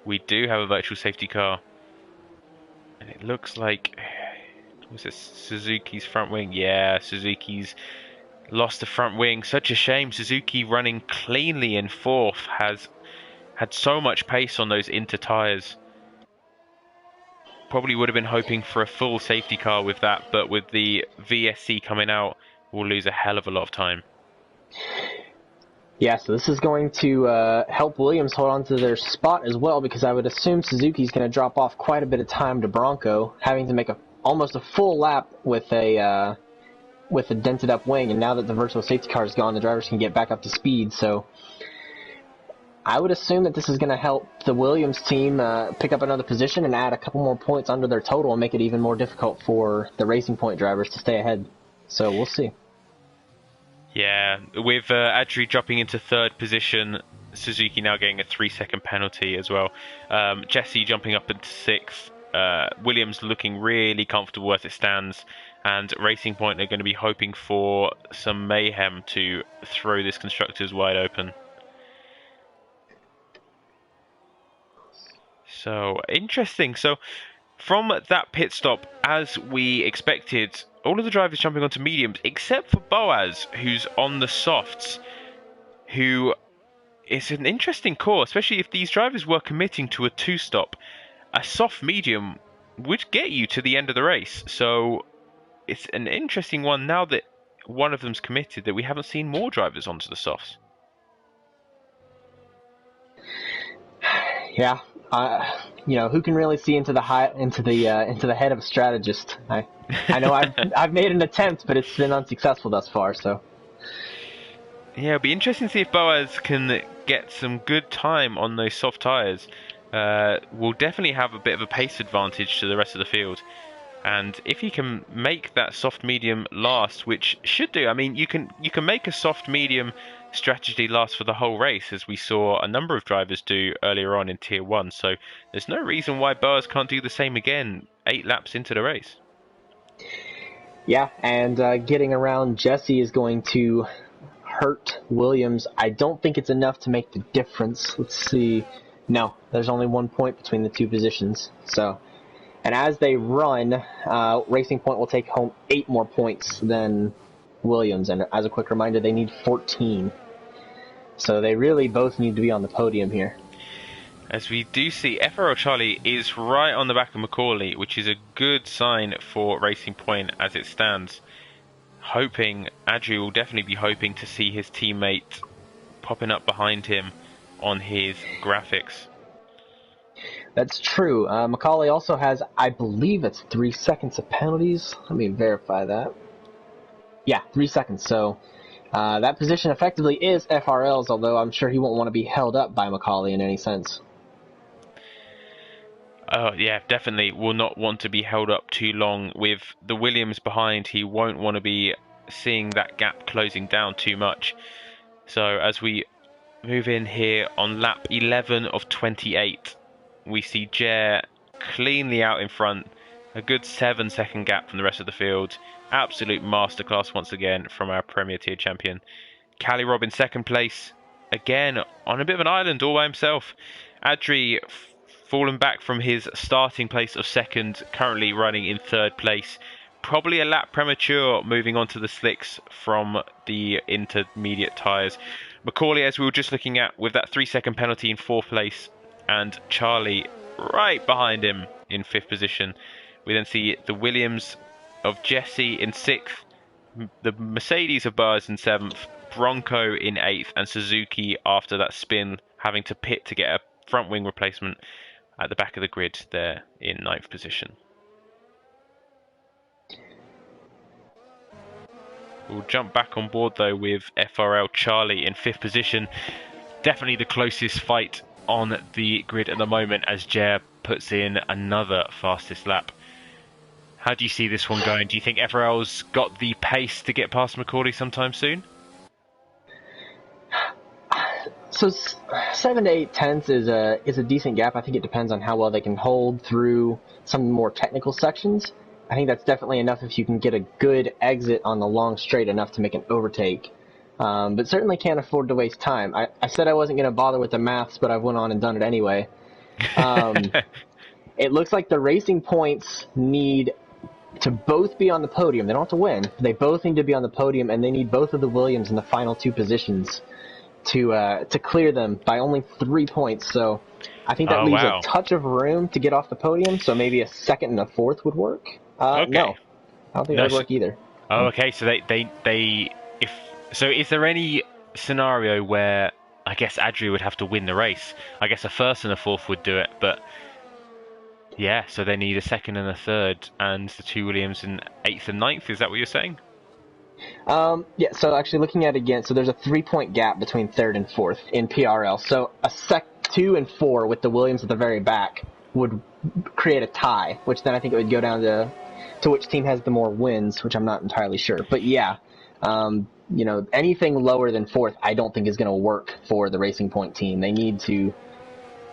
We do have a virtual safety car. And it looks like... was it Suzuki's front wing? Yeah, Suzuki's lost the front wing. Such a shame. Suzuki, running cleanly in fourth, has had so much pace on those inter tyres. Probably would have been hoping for a full safety car with that, but with the VSC coming out, we'll lose a hell of a lot of time. Yeah, so this is going to help Williams hold on to their spot as well, because I would assume Suzuki's going to drop off quite a bit of time to Bronco, having to make almost a full lap with a dented up wing, and now that the virtual safety car is gone, the drivers can get back up to speed. So I would assume that this is going to help the Williams team pick up another position and add a couple more points under their total and make it even more difficult for the Racing Point drivers to stay ahead. So we'll see. Yeah, with Adri dropping into third position, Suzuki now getting a 3-second penalty as well. Jesse jumping up into sixth. Williams looking really comfortable as it stands. and Racing Point are going to be hoping for some mayhem to throw this Constructors wide open. So, interesting. So, from that pit stop, as we expected, all of the drivers jumping onto mediums, except for Boaz, who's on the softs, who is an interesting call, especially if these drivers were committing to a two-stop. A soft medium would get you to the end of the race. So, it's an interesting one now that one of them's committed, that we haven't seen more drivers onto the softs. Yeah, who can really see into the head of a strategist? I know I've made an attempt, but it's been unsuccessful thus far. So yeah, it'll be interesting to see if Boaz can get some good time on those soft tyres. Will definitely have a bit of a pace advantage to the rest of the field. And if he can make that soft medium last, which should do, I mean, you can make a soft medium strategy last for the whole race, as we saw a number of drivers do earlier on in Tier 1. So there's no reason why Boaz can't do the same again 8 laps into the race. Yeah, and getting around Jesse is going to hurt Williams. I don't think it's enough to make the difference. Let's see. No, there's only 1 point between the two positions. So. And as they run, Racing Point will take home 8 more points than Williams. And as a quick reminder, they need 14. So they really both need to be on the podium here. As we do see, FRL Charlie is right on the back of Macaulay, which is a good sign for Racing Point as it stands. Adri will definitely be hoping to see his teammate popping up behind him on his graphics. That's true. Macaulay also has, I believe it's 3 seconds of penalties. Let me verify that. Yeah, 3 seconds. So that position effectively is FRL's, although I'm sure he won't want to be held up by Macaulay in any sense. Oh, yeah, definitely will not want to be held up too long. With the Williams behind, he won't want to be seeing that gap closing down too much. So as we move in here on lap 11 of 28, we see Jer cleanly out in front, a good 7-second gap from the rest of the field. Absolute masterclass once again from our Premier Tier champion. Cali Rob in second place, again on a bit of an island all by himself. Adri fallen back from his starting place of second, currently running in third place. Probably a lap premature moving on to the slicks from the intermediate tyres. Macaulay, as we were just looking at, with that 3-second penalty in fourth place, and Charlie right behind him in fifth position. We then see the Williams of Jesse in sixth, the Mercedes of Boaz in seventh, Bronco in eighth, and Suzuki after that spin having to pit to get a front wing replacement at the back of the grid there in ninth position. We'll jump back on board though with FRL Charlie in fifth position. Definitely the closest fight on the grid at the moment as Jer puts in another fastest lap. How do you see this one going? Do you think FRL's got the pace to get past Macaulay sometime soon? So 7 to 8 tenths is a decent gap. I think it depends on how well they can hold through some more technical sections. I think that's definitely enough if you can get a good exit on the long straight enough to make an overtake. But certainly can't afford to waste time. I said I wasn't going to bother with the maths, but I went on and done it anyway. It looks like the Racing Points need to both be on the podium. They don't have to win. They both need to be on the podium, and they need both of the Williams in the final two positions to clear them by only 3 points. So I think that leaves a touch of room to get off the podium, so maybe a second and a fourth would work. Okay. No, I don't think that would work either. Oh, okay. So So is there any scenario where I guess Adri would have to win the race? I guess a first and a fourth would do it, but yeah, so they need a second and a third, and the two Williams in eighth and ninth. Is that what you're saying? Yeah, so actually looking at it again, so there's a 3-point gap between third and fourth in PRL. So a 2 and 4 with the Williams at the very back would create a tie, which then I think it would go down to which team has the more wins, which I'm not entirely sure. But yeah, anything lower than fourth, I don't think is going to work for the Racing Point team. They need to,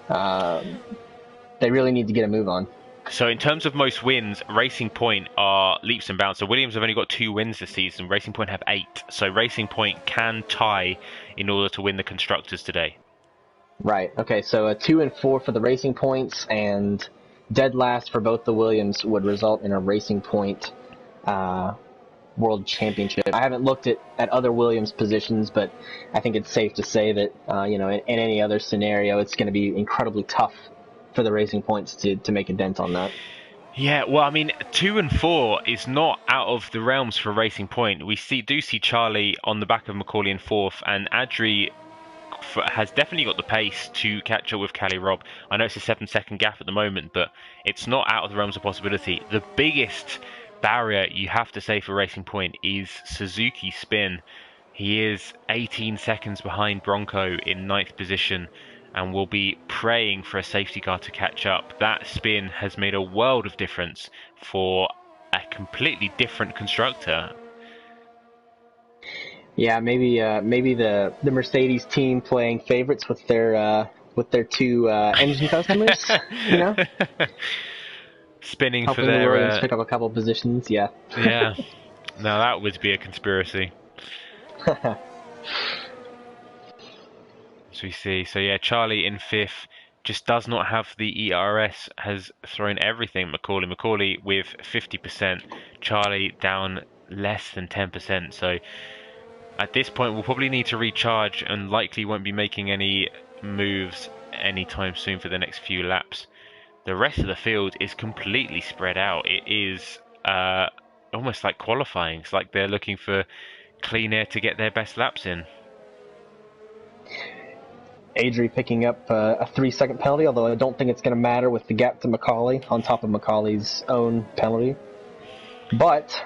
they really need to get a move on. So in terms of most wins, Racing Point are leaps and bounds. So Williams have only got 2 wins this season. Racing Point have 8. So Racing Point can tie in order to win the Constructors today. Right. Okay. So a 2 and 4 for the Racing Points, and dead last for both the Williams would result in a Racing Point World Championship. I haven't looked at other Williams positions, but I think it's safe to say that in any other scenario, it's going to be incredibly tough for the Racing Points to make a dent on that. Yeah, well, I mean, 2 and 4 is not out of the realms for Racing Point. We do see Charlie on the back of Macaulay in 4th, and Adri has definitely got the pace to catch up with Cali Robb. I know it's a 7-second gap at the moment, but it's not out of the realms of possibility. The biggest barrier, you have to say, for Racing Point is Suzuki's spin. He is 18 seconds behind Bronco in 9th position and will be praying for a safety car to catch up. That spin has made a world of difference for a completely different constructor. Yeah, maybe the Mercedes team playing favorites with their 2 engine customers, Spinning helping for their the Williams pick up a couple positions. Yeah. Yeah. Now that would be a conspiracy. So we see. So yeah, Charlie in 5th just does not have the ERS. Has thrown everything. Macaulay with 50%. Charlie down less than 10%. So at this point, we'll probably need to recharge and likely won't be making any moves anytime soon for the next few laps. The rest of the field is completely spread out. It is almost like qualifying. It's like they're looking for clean air to get their best laps in. Adri picking up a 3-second penalty, although I don't think it's going to matter with the gap to Macaulay on top of Macaulay's own penalty. But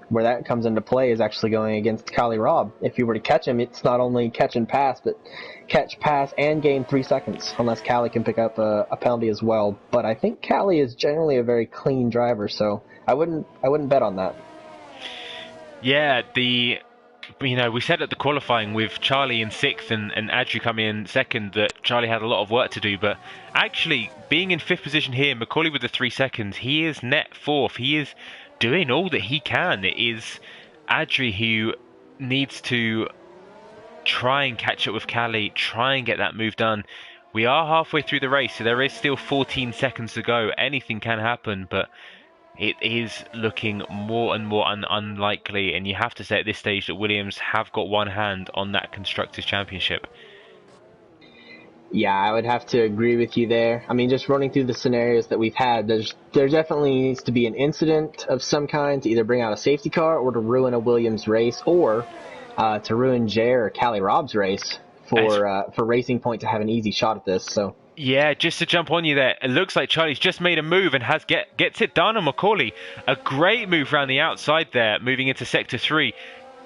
where that comes into play is actually going against Cali Robb. If you were to catch him, it's not only catch and pass, but catch, pass, and gain 3 seconds, unless Cali can pick up a penalty as well. But I think Cali is generally a very clean driver, so I wouldn't bet on that. Yeah, we said at the qualifying with Charlie in 6th and Adri coming in 2nd that Charlie had a lot of work to do, but actually being in 5th position here, Macaulay with the 3 seconds, he is net 4th. He is doing all that he can. It is Adri who needs to try and catch up with Cali, try and get that move done. We are halfway through the race, so there is still 14 seconds to go. Anything can happen, but it is looking more and more unlikely, and you have to say at this stage that Williams have got one hand on that Constructors' Championship. Yeah, I would have to agree with you there. I mean, just running through the scenarios that we've had, there definitely needs to be an incident of some kind to either bring out a safety car or to ruin a Williams race, or to ruin Jay or Cali Robb's race for Racing Point to have an easy shot at this. So. Yeah, just to jump on you there, it looks like Charlie's just made a move and gets it done on Macaulay. A great move around the outside there, moving into Sector 3.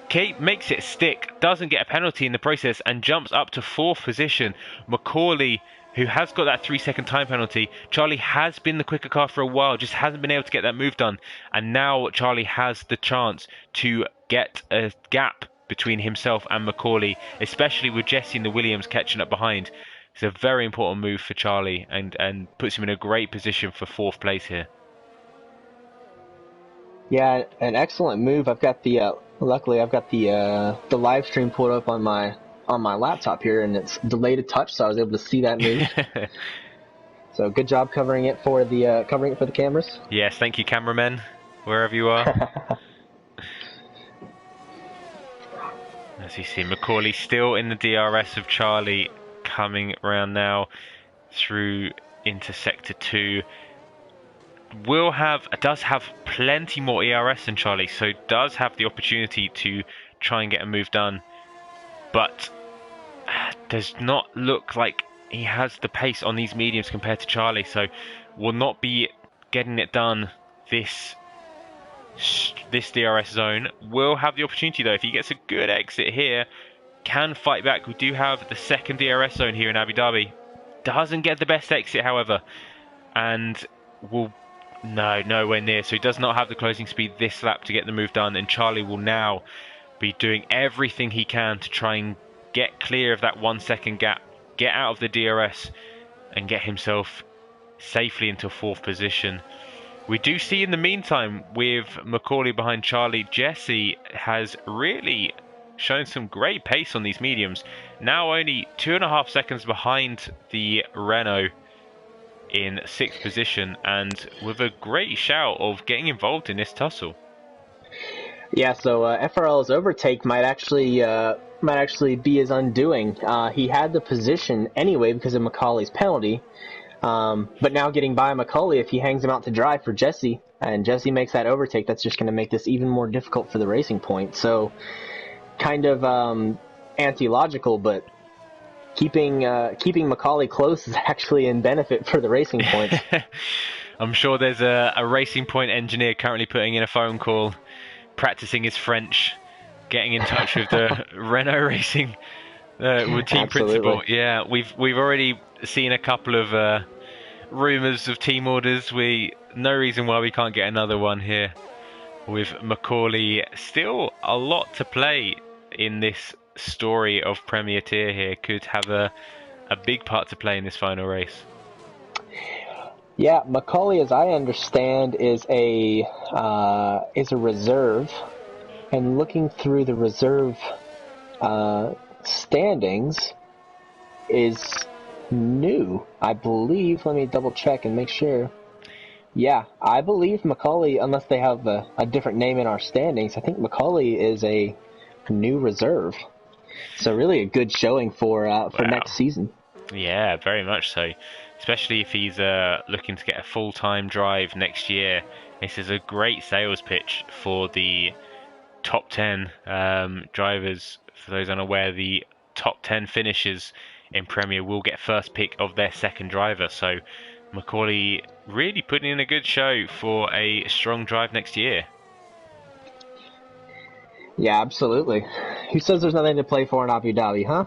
Kate makes it stick, doesn't get a penalty in the process, and jumps up to 4th position. Macaulay, who has got that 3-second time penalty, Charlie has been the quicker car for a while, just hasn't been able to get that move done. And now Charlie has the chance to get a gap between himself and Macaulay, especially with Jesse and the Williams catching up behind. It's a very important move for Charlie and puts him in a great position for 4th place here. Yeah, an excellent move. I've got luckily I've got the live stream pulled up on my laptop here, and it's delayed a touch, so I was able to see that move. So good job covering it for the cameras. Yes, thank you, cameramen, wherever you are. As you see, Macaulay still in the DRS of Charlie, coming around now through into Sector 2. Does have plenty more ERS than Charlie, so does have the opportunity to try and get a move done, but does not look like he has the pace on these mediums compared to Charlie, so will not be getting it done this DRS zone. Will have the opportunity though, if he gets a good exit here, can fight back. We do have the second DRS zone here in Abu Dhabi. Doesn't get the best exit, however, and will nowhere near. So he does not have the closing speed this lap to get the move done, and Charlie will now be doing everything he can to try and get clear of that 1 second gap, get out of the DRS, and get himself safely into 4th position. We do see in the meantime, with Macaulay behind Charlie, Jesse has really shown some great pace on these mediums. Now only 2.5 seconds behind the Renault in 6th position, and with a great shout of getting involved in this tussle. Yeah, so FRL's overtake might actually be his undoing. He had the position anyway because of Macaulay's penalty, but now getting by Macaulay, if he hangs him out to dry for Jesse, and Jesse makes that overtake, that's just going to make this even more difficult for the Racing Point. So, kind of anti-logical, but keeping Macaulay close is actually in benefit for the Racing Point. I'm sure there's a Racing Point engineer currently putting in a phone call, practicing his French, getting in touch with the Renault Racing with team principal. Yeah, we've already seen a couple of rumours of team orders. No reason why we can't get another one here. With Macaulay, still a lot to play in this story of Premier Tier here. Could have a big part to play in this final race. Yeah, Macaulay, as I understand, is a reserve, and looking through the reserve standings is new, I believe. Let me double check and make sure. Yeah, I believe Macaulay, unless they have a different name in our standings, I think Macaulay is a new reserve. So really a good showing for next season. Yeah, very much so. Especially if he's looking to get a full-time drive next year. This is a great sales pitch for the top 10 drivers. For those unaware, the top 10 finishers in Premier will get first pick of their second driver. So Macaulay really putting in a good show for a strong drive next year. Yeah, absolutely. Who says there's nothing to play for in Abu Dhabi, huh?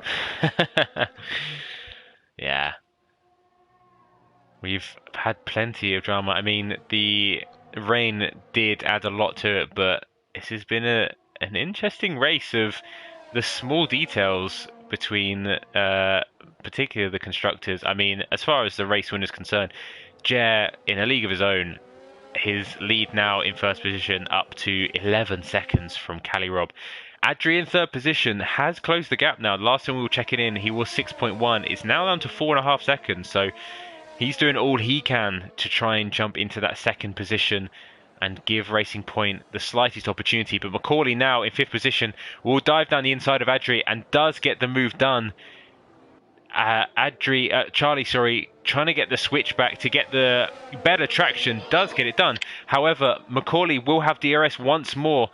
Yeah. We've had plenty of drama. I mean, the rain did add a lot to it, but this has been an interesting race of the small details between particularly the constructors. I mean, as far as the race winner is concerned, Jer, in a league of his own, his lead now in first position up to 11 seconds from Cali Rob. Adri in third position has closed the gap now. Last time we were checking in, he was 6.1. It's now down to 4.5 seconds, so he's doing all he can to try and jump into that second position and give Racing Point the slightest opportunity. But Macaulay now in fifth position will dive down the inside of Adri and does get the move done. Charlie, trying to get the switch back to get the better traction, does get it done. However, Macaulay will have DRS once more.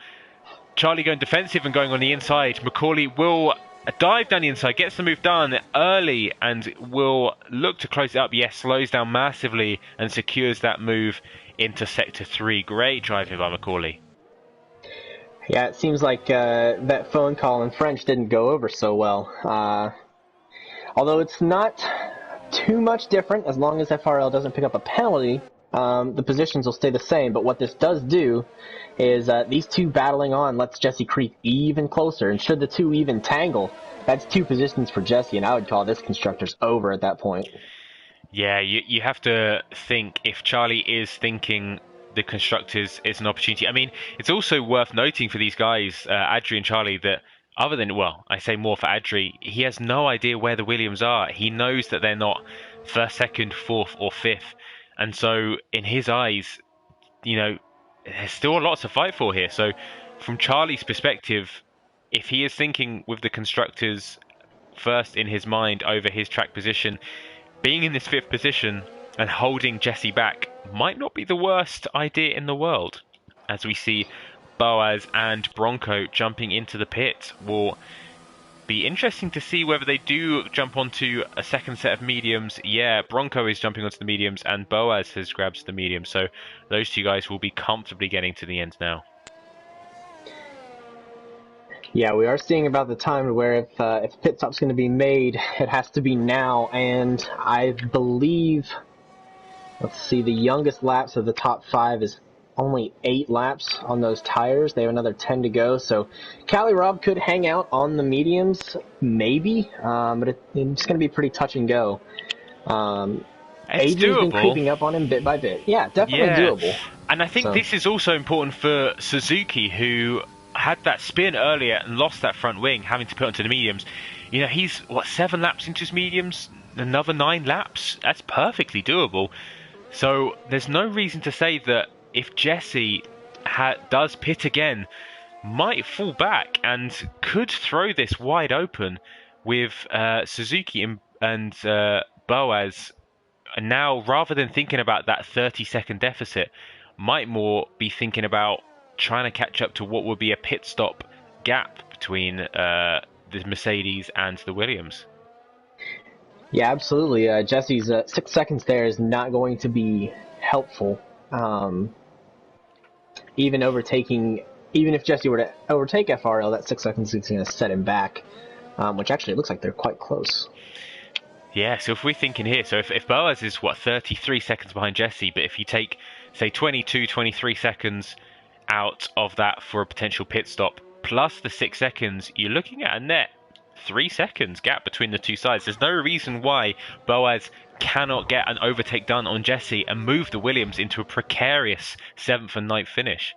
Charlie going defensive and going on the inside. Macaulay will dive down the inside, gets the move done early and will look to close it up. Yes, slows down massively and secures that move into Sector 3. Great driving by Macaulay. Yeah, it seems like that phone call in French didn't go over so well. Although it's not too much different, as long as FRL doesn't pick up a penalty, the positions will stay the same. But what this does do is these two battling on lets Jesse creep even closer. And should the two even tangle, that's two positions for Jesse, and I would call this constructors over at that point. Yeah, you have to think, if Charlie is thinking the constructors is an opportunity. I mean, it's also worth noting for these guys, Adri and Charlie, that other than, well, I say more for Adri, he has no idea where the Williams are. He knows that they're not first, second, fourth, or fifth. And so, in his eyes, you know, there's still a lot to fight for here. So, from Charlie's perspective, if he is thinking with the constructors first in his mind over his track position, being in this fifth position and holding Jesse back might not be the worst idea in the world. As we see Boaz and Bronco jumping into the pit, will be interesting to see whether they do jump onto a second set of mediums. Yeah, Bronco is jumping onto the mediums and Boaz has grabbed the medium, so those two guys will be comfortably getting to the end now. Yeah, we are seeing about the time where if pit stop's going to be made, it has to be now, and I believe, let's see, the youngest laps of the top 5 is only 8 laps on those tires. They have another 10 to go, so Cali Rob could hang out on the mediums, maybe, but it's going to be pretty touch and go. It's Adrian's been doable. creeping up on him bit by bit. Yeah, definitely Yeah, doable. and I think So this is also important for Suzuki, who had that spin earlier and lost that front wing, having to put onto the mediums. You know, he's, what, 7 laps into his mediums? Another 9 laps? That's perfectly doable. So there's no reason to say that if Jesse does pit again, might fall back and could throw this wide open with Suzuki and Boaz. And now, rather than thinking about that 30-second deficit, might more be thinking about trying to catch up to what would be a pit stop gap between the Mercedes and the Williams. yeah, absolutely. Jesse's 6 seconds there is not going to be helpful. Even if Jesse were to overtake FRL, that 6 seconds is going to set him back. Which actually it looks like they're quite close. Yeah, so if we're thinking here, so if Boaz is, 33 seconds behind Jesse, but if you take, say, 22, 23 seconds out of that for a potential pit stop, plus the 6 seconds, you're looking at a net 3 seconds gap between the two sides. There's no reason why Boaz cannot get an overtake done on Jesse and move the Williams into a precarious 7th and 9th finish.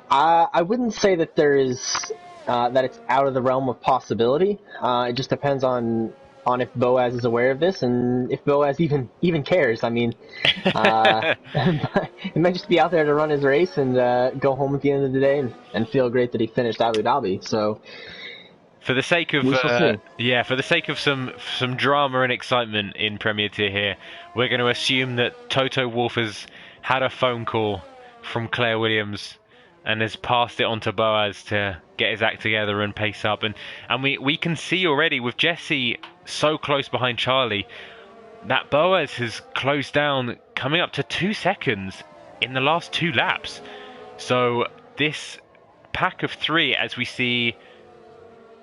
I wouldn't say that there is that it's out of the realm of possibility. It just depends on if Boaz is aware of this and if Boaz even cares. I mean, he might just be out there to run his race and go home at the end of the day and feel great that he finished Abu Dhabi. So for the sake of we shall see. for the sake of some drama and excitement in Premier Tier here, we're going to assume that Toto Wolff has had a phone call from Claire Williams and has passed it on to Boaz to get his act together and pace up. And we can see already with Jesse so close behind Charlie that Boaz has closed down, coming up to 2 seconds in the last 2 laps. So this pack of 3, as we see,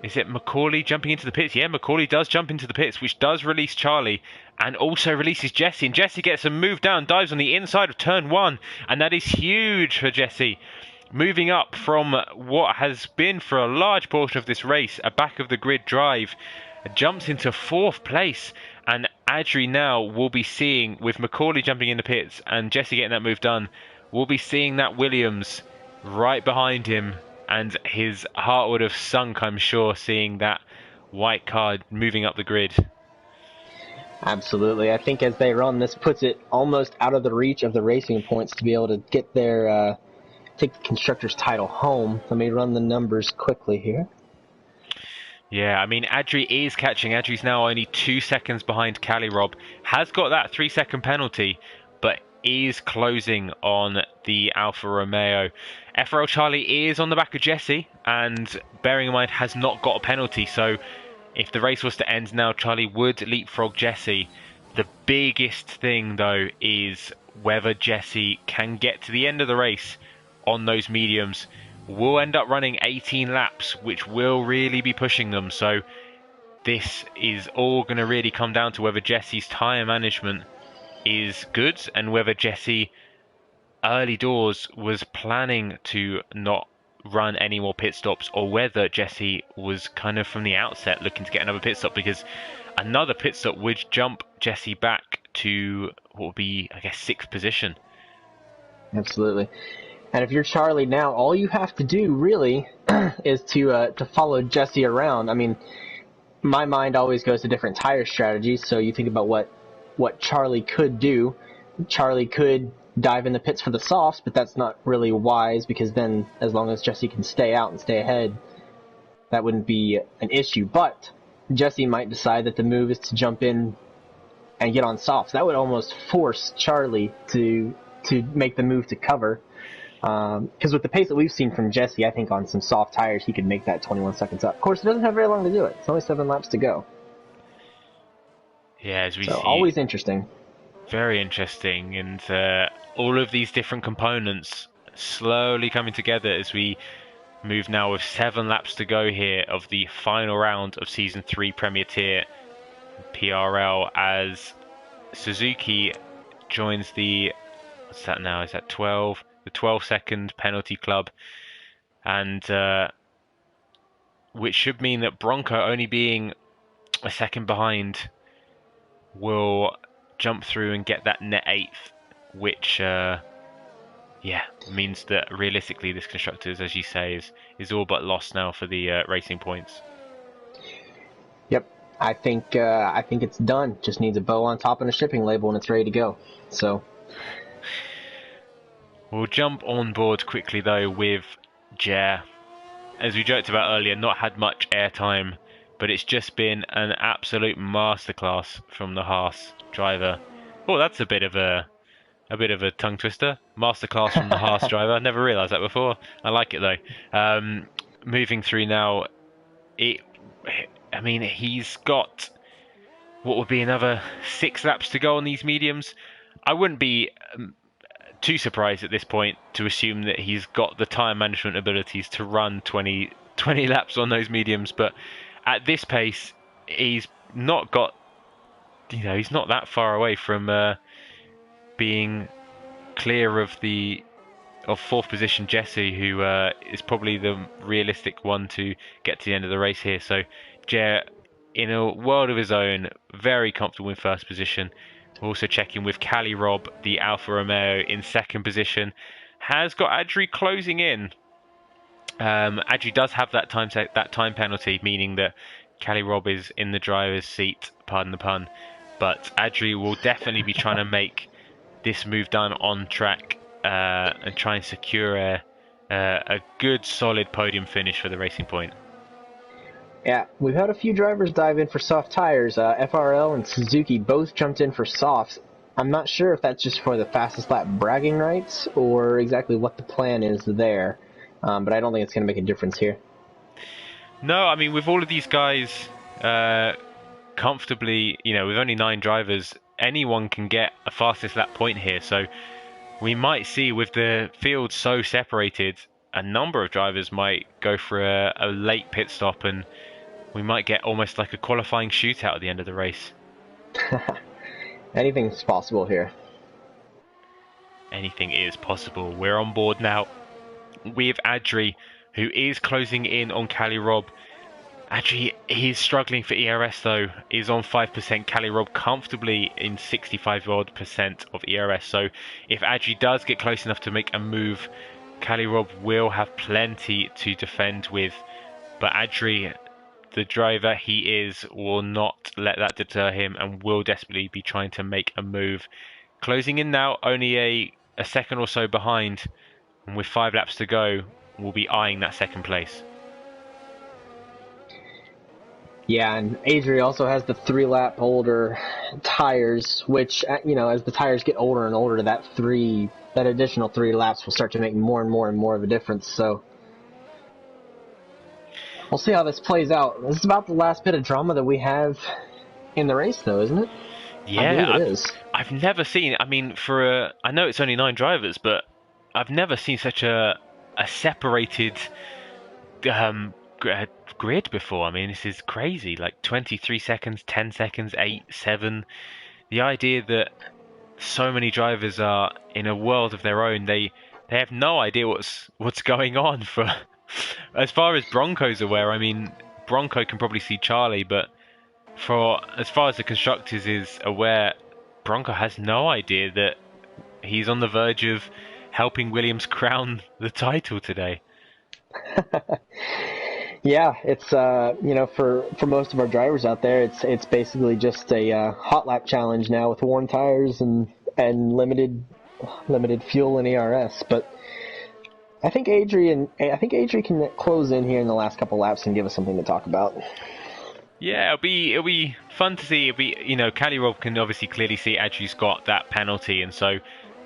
is it Macaulay jumping into the pits? Yeah, Macaulay does jump into the pits, which does release Charlie and also releases Jesse. And Jesse gets a move down, dives on the inside of turn 1, and that is huge for Jesse. Moving up from what has been for a large portion of this race a back of the grid drive, jumps into 4th place. And Adri now will be seeing, with Macaulay jumping in the pits and Jesse getting that move done, we'll be seeing that Williams right behind him, and his heart would have sunk, I'm sure, seeing that white card moving up the grid. Absolutely. I think as they run, this puts it almost out of the reach of the Racing Points to be able to get their take the Constructors' title home. Let me run the numbers quickly here. Yeah, I mean, Adri is catching. Adri's now only 2 seconds behind Cali Rob. Has got that 3-second penalty, but is closing on the Alfa Romeo. FRL Charlie is on the back of Jesse, and bearing in mind has not got a penalty, so if the race was to end now, Charlie would leapfrog Jesse. The biggest thing, though, is whether Jesse can get to the end of the race on those mediums. Will end up running 18 laps, which will really be pushing them. So this is all going to really come down to whether Jesse's tyre management is good and whether Jesse early doors was planning to not run any more pit stops, or whether Jesse was kind of from the outset looking to get another pit stop, because another pit stop would jump Jesse back to what would be, I guess, 6th position. Absolutely. And if you're Charlie now, all you have to do really is to follow Jesse around. I mean, my mind always goes to different tire strategies. So you think about what Charlie could do. Charlie could dive in the pits for the softs, but that's not really wise, because then as long as Jesse can stay out and stay ahead, that wouldn't be an issue. But Jesse might decide that the move is to jump in and get on softs. That would almost force Charlie to make the move to cover. Because with the pace that we've seen from Jesse, I think on some soft tires he could make that 21 seconds up. Of course, it doesn't have very long to do it. It's only 7 laps to go. Yeah, as we see, always interesting. Very interesting, and all of these different components slowly coming together as we move now with 7 laps to go here of the final round of Season 3 Premier Tier PRL, as Suzuki joins the, what's that now, is that 12? The 12-second penalty club, and which should mean that Bronco, only being a second behind, will jump through and get that net 8th, which means that realistically this constructors, as you say, is all but lost now for the racing points. Yep, I think it's done. Just needs a bow on top and a shipping label, and it's ready to go. So we'll jump on board quickly though with Jer. As we joked about earlier, not had much airtime, but it's just been an absolute masterclass from the Haas driver. Oh, that's a bit of a tongue twister. Masterclass from the Haas driver. I never realised that before. I like it though. Moving through now, he's got what would be another 6 laps to go on these mediums. I wouldn't be too surprised at this point to assume that he's got the time management abilities to run 20 laps on those mediums, but at this pace he's not got, he's not that far away from being clear of 4th position Jesse, who is probably the realistic one to get to the end of the race here. So Jer, in a world of his own, very comfortable in 1st position. We're also checking with Cali Rob, the Alfa Romeo, in 2nd position. Has got Adri closing in. Adri does have that time penalty, meaning that Cali Rob is in the driver's seat, pardon the pun. But Adri will definitely be trying to make this move done on track and try and secure a good, solid podium finish for the Racing Point. Yeah, we've had a few drivers dive in for soft tires. FRL and Suzuki both jumped in for softs. I'm not sure if that's just for the fastest lap bragging rights or exactly what the plan is there, but I don't think it's going to make a difference here. No, I mean, with all of these guys comfortably, with only 9 drivers, anyone can get a fastest lap point here. So we might see, with the field so separated, a number of drivers might go for a late pit stop, and we might get almost like a qualifying shootout at the end of the race. Anything's possible here. Anything is possible. We're on board now with Adri, who is closing in on Cali Rob. Adri, he's struggling for ERS though, is on 5%. Cali Rob comfortably in 65% of ERS. So if Adri does get close enough to make a move, Cali Rob will have plenty to defend with. But Adri, the driver he is, will not let that deter him and will desperately be trying to make a move. Closing in now, only a second or so behind, and with 5 laps to go, we'll be eyeing that 2nd place. Yeah, and Adri also has the 3-lap older tires, which, as the tires get older and older, that additional 3 laps will start to make more and more of a difference. So we'll see how this plays out. This is about the last bit of drama that we have in the race, though, isn't it? Yeah, it is. I've never seen. I mean, I know it's only 9 drivers, but I've never seen such a separated grid before. I mean, this is crazy. Like 23 seconds, 10 seconds, 8, 7. The idea that so many drivers are in a world of their own. They have no idea what's going on. For as far as Bronco's aware, I mean, Bronco can probably see Charlie, but for as far as the constructors is aware, Bronco has no idea that he's on the verge of helping Williams crown the title today. Yeah, it's for most of our drivers out there, it's basically just a hot lap challenge now with worn tires and limited fuel and ERS. But I think Adri can close in here in the last couple laps and give us something to talk about. Yeah, it'll be fun to see. It'll be, Cali Rob can obviously clearly see Adri's got that penalty, and so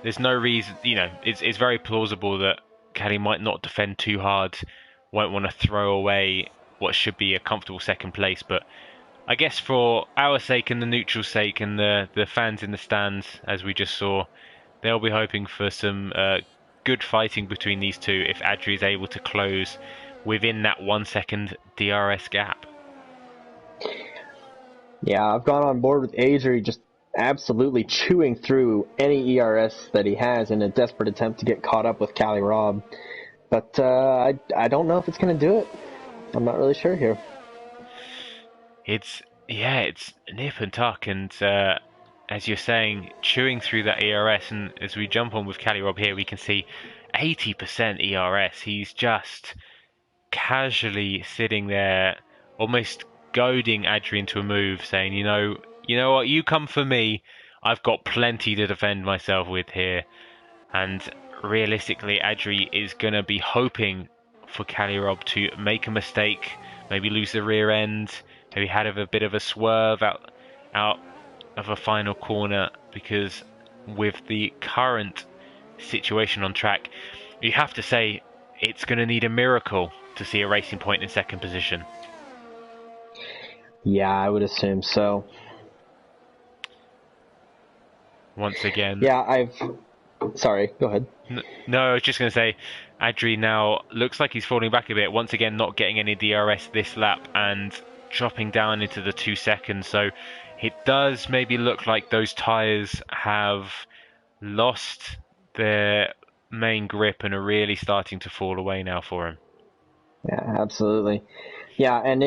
there's no reason. It's very plausible that Cali might not defend too hard, won't want to throw away what should be a comfortable 2nd place. But I guess for our sake and the neutral sake and the fans in the stands, as we just saw, they'll be hoping for some good fighting between these two if Adri is able to close within that 1 second DRS gap. Yeah, I've gone on board with Adri just absolutely chewing through any ERS that he has in a desperate attempt to get caught up with Cali Rob. But I don't know if it's going to do it. I'm not really sure here. It's nip and tuck, and as you're saying, chewing through that ERS. And as we jump on with Cali Rob here, we can see 80% ERS. He's just casually sitting there, almost goading Adri into a move, saying, you know what, you come for me. I've got plenty to defend myself with here. And realistically, Adri is going to be hoping for Cali Rob to make a mistake, maybe lose the rear end, maybe had a bit of a swerve out of a final corner, because with the current situation on track, you have to say it's going to need a miracle to see a Racing Point in second position. Yeah, I would assume so. Once again. Yeah, Sorry, go ahead. No, I was just going to say, Adri now looks like he's falling back a bit. Once again, not getting any DRS this lap and dropping down into the 2 seconds. So it does maybe look like those tyres have lost their main grip and are really starting to fall away now for him. Yeah, absolutely. Yeah, and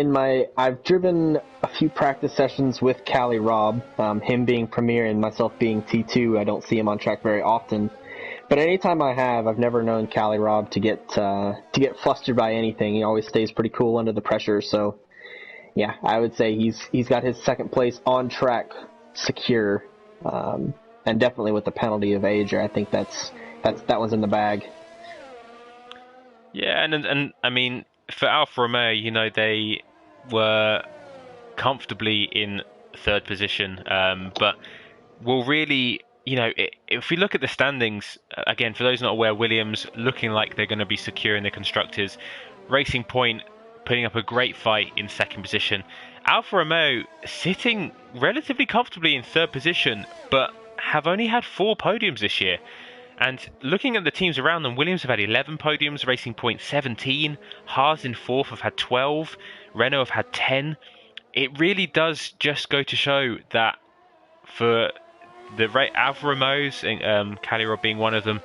I've driven a few practice sessions with Cali Rob, him being Premier and myself being T2. I don't see him on track very often, but anytime I have, I've never known Cali Rob to get flustered by anything. He always stays pretty cool under the pressure. So, yeah, I would say he's got his second place on track secure, and definitely with the penalty of age, I think that one's in the bag. Yeah, and I mean, for Alfa Romeo, they were comfortably in third position, but will really, if we look at the standings, again, for those not aware, Williams looking like they're going to be secure in the Constructors. Racing Point putting up a great fight in second position. Alfa Romeo sitting relatively comfortably in third position, but have only had 4 podiums this year. And looking at the teams around them, Williams have had 11 podiums, Racing Point 17, Haas in fourth have had 12, Renault have had 10. It really does just go to show that for the Alfa Romeos, Cali Rob being one of them,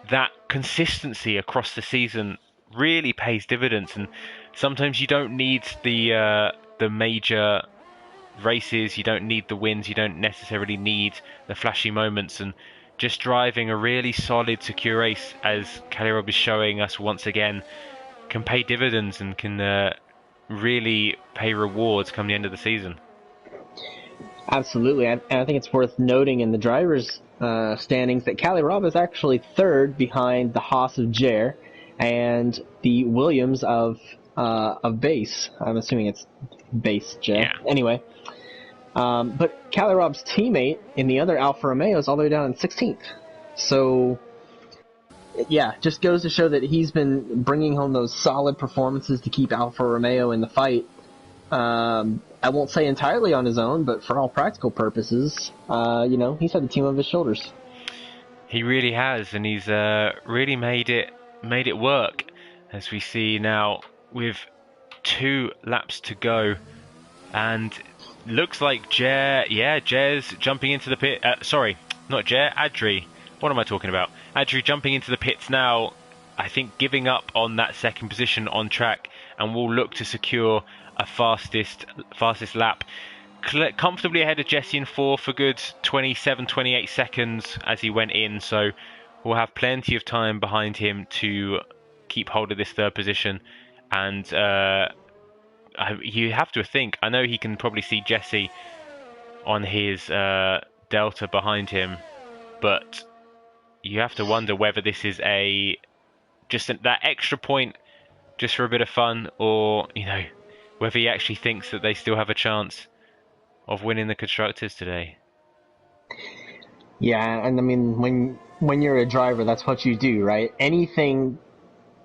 that consistency across the season really pays dividends. And sometimes you don't need the major races, you don't need the wins, you don't necessarily need the flashy moments, and just driving a really solid, secure race, as Cali Rob is showing us once again, can pay dividends and can really pay rewards come the end of the season. Absolutely, and I think it's worth noting in the drivers' standings that Cali Rob is actually third behind the Haas of Jer and the Williams of Base. I'm assuming it's Base Jer. Yeah. Anyway. But Cali Rob's teammate in the other Alfa Romeo is all the way down in 16th. So, yeah, just goes to show that he's been bringing home those solid performances to keep Alfa Romeo in the fight. I won't say entirely on his own, but for all practical purposes, he's had the team on his shoulders. He really has, and he's really made it work, as we see now with 2 laps to go, and looks like Jer's jumping into the pit. Sorry, not Jer, Adri. What am I talking about? Adri jumping into the pits now, I think giving up on that second position on track, and will look to secure a fastest lap. Comfortably ahead of Jesse in 4th for good 27-28 seconds as he went in, so we'll have plenty of time behind him to keep hold of this third position. And you have to think, I know he can probably see Jesse on his delta behind him, but you have to wonder whether this is that extra point just for a bit of fun, or whether he actually thinks that they still have a chance of winning the Constructors today. Yeah, and I mean, when you're a driver, that's what you do, right? Anything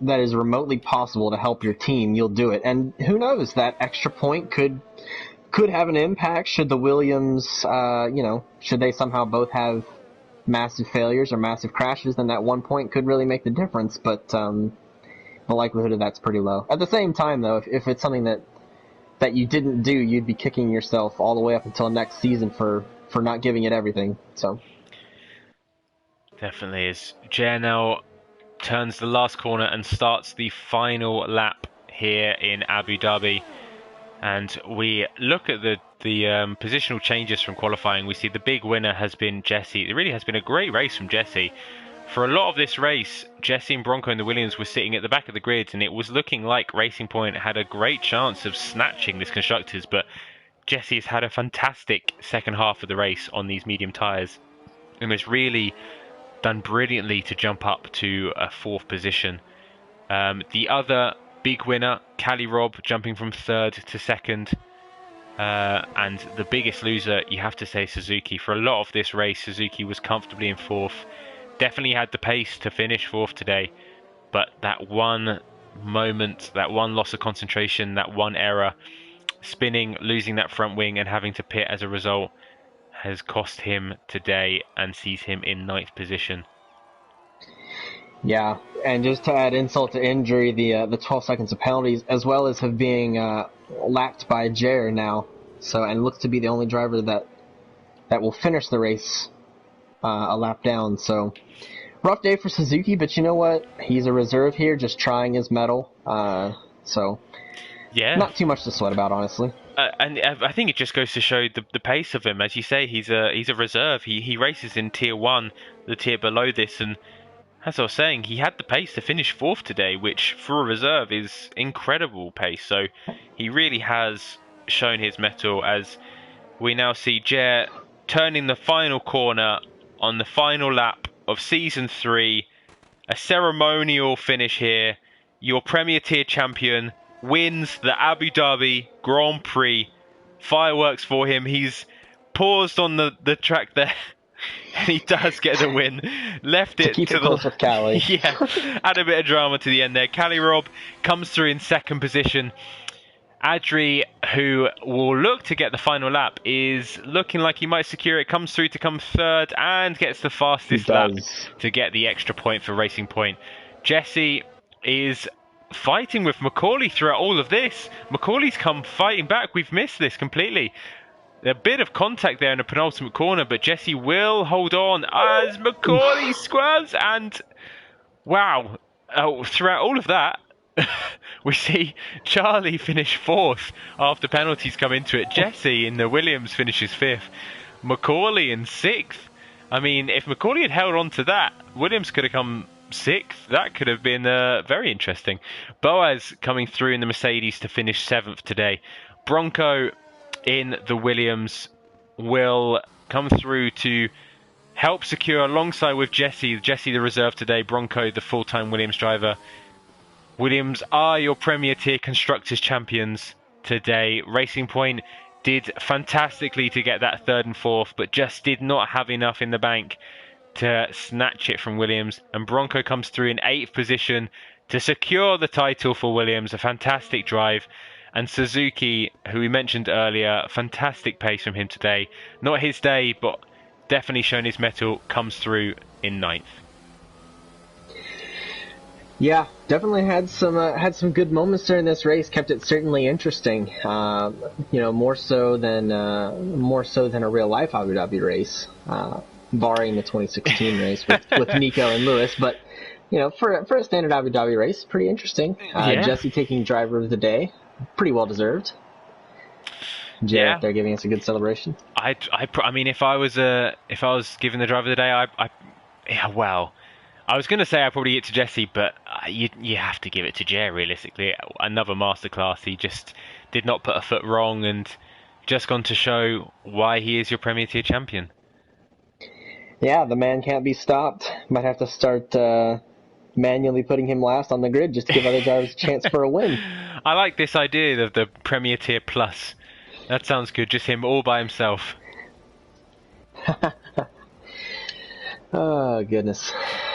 that is remotely possible to help your team, you'll do it. And who knows, that extra point could have an impact should the Williams, should they somehow both have massive failures or massive crashes, then that 1 point could really make the difference. But the likelihood of that's pretty low. At the same time, though, if it's something that you didn't do, you'd be kicking yourself all the way up until next season for not giving it everything. So definitely is. Jer now turns the last corner and starts the final lap here in Abu Dhabi, and we look at the the positional changes from qualifying, we see the big winner has been Jesse. It really has been a great race from Jesse. For a lot of this race, Jesse and Bronco and the Williams were sitting at the back of the grid, and it was looking like Racing Point had a great chance of snatching this Constructors, but Jesse's had a fantastic second half of the race on these medium tyres, and has really done brilliantly to jump up to a 4th position. The other big winner, Cali Rob, jumping from 3rd to 2nd. And the biggest loser, you have to say, Suzuki. For a lot of this race, Suzuki was comfortably in 4th. Definitely had the pace to finish 4th today. But that one moment, that one loss of concentration, that one error, spinning, losing that front wing and having to pit as a result, has cost him today and sees him in 9th position. Yeah, and just to add insult to injury, the 12 seconds of penalties, as well as have being lapped by Jer now, so and looks to be the only driver that will finish the race a lap down. So rough day for Suzuki, but you know what? He's a reserve here, just trying his mettle. So yeah, not too much to sweat about, honestly. And I think it just goes to show the pace of him. As you say, he's a reserve. He races in Tier 1, the tier below this, and as I was saying, he had the pace to finish 4th today, which for a reserve is incredible pace. So he really has shown his mettle, as we now see Jer turning the final corner on the final lap of Season 3. A ceremonial finish here. Your Premier Tier champion wins the Abu Dhabi Grand Prix. Fireworks for him. He's paused on the track there. And he does get the win. Left it to close with Cali. Yeah, add a bit of drama to the end there. Cali Rob comes through in 2nd position. Adri, who will look to get the final lap, is looking like he might secure it. Comes through to come 3rd and gets the fastest lap to get the extra point for Racing Point. Jesse is fighting with Macaulay throughout all of this. Macaulay's come fighting back. We've missed this completely. A bit of contact there in the penultimate corner, but Jesse will hold on as Macaulay squirms. And wow, throughout all of that, we see Charlie finish 4th after penalties come into it. Jesse in the Williams finishes 5th. Macaulay in 6th. I mean, if Macaulay had held on to that, Williams could have come 6th. That could have been very interesting. Boaz coming through in the Mercedes to finish 7th today. Bronco in the Williams will come through to help secure, alongside with Jesse the reserve today, Bronco the full-time Williams driver. Williams are your Premier Tier Constructors champions today. Racing Point did fantastically to get that 3rd and 4th, but just did not have enough in the bank to snatch it from Williams. And Bronco comes through in 8th position to secure the title for Williams. A fantastic drive. And Suzuki, who we mentioned earlier, fantastic pace from him today. Not his day, but definitely shown his mettle, comes through in 9th. Yeah, definitely had some good moments during this race. Kept it certainly interesting. More so than a real life Abu Dhabi race, barring the 2016 race with Nico and Lewis. But for a standard Abu Dhabi race, pretty interesting. Jesse taking driver of the day, pretty well deserved. Jay up there giving us a good celebration. I mean, if I was given the driver of the day, I was going to say I'd probably give it to Jesse, but you have to give it to Jay, realistically. Another masterclass. He just did not put a foot wrong, and just gone to show why he is your Premier Tier champion. Yeah, the man can't be stopped. Might have to start manually putting him last on the grid just to give other drivers a chance for a win. I like this idea of the Premier Tier Plus. That sounds good. Just him all by himself. Oh, goodness.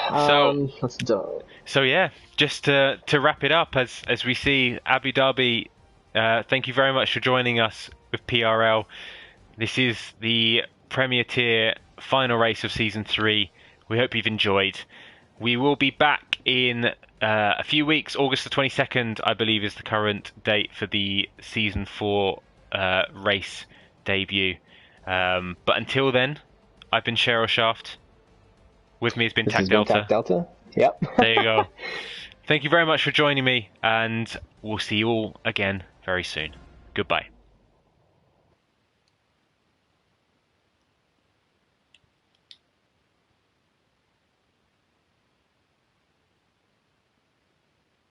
Let's do. So yeah, just to wrap it up, as we see Abu Dhabi, thank you very much for joining us with PRL. This is the Premier Tier final race of Season 3. We hope you've enjoyed. We will be back in a few weeks. August the 22nd, I believe, is the current date for the Season 4 race debut. But until then, I've been Cheryl Shaft. With me has been Tac Delta. Tac Delta. Yep. There you go. Thank you very much for joining me, and we'll see you all again very soon. Goodbye.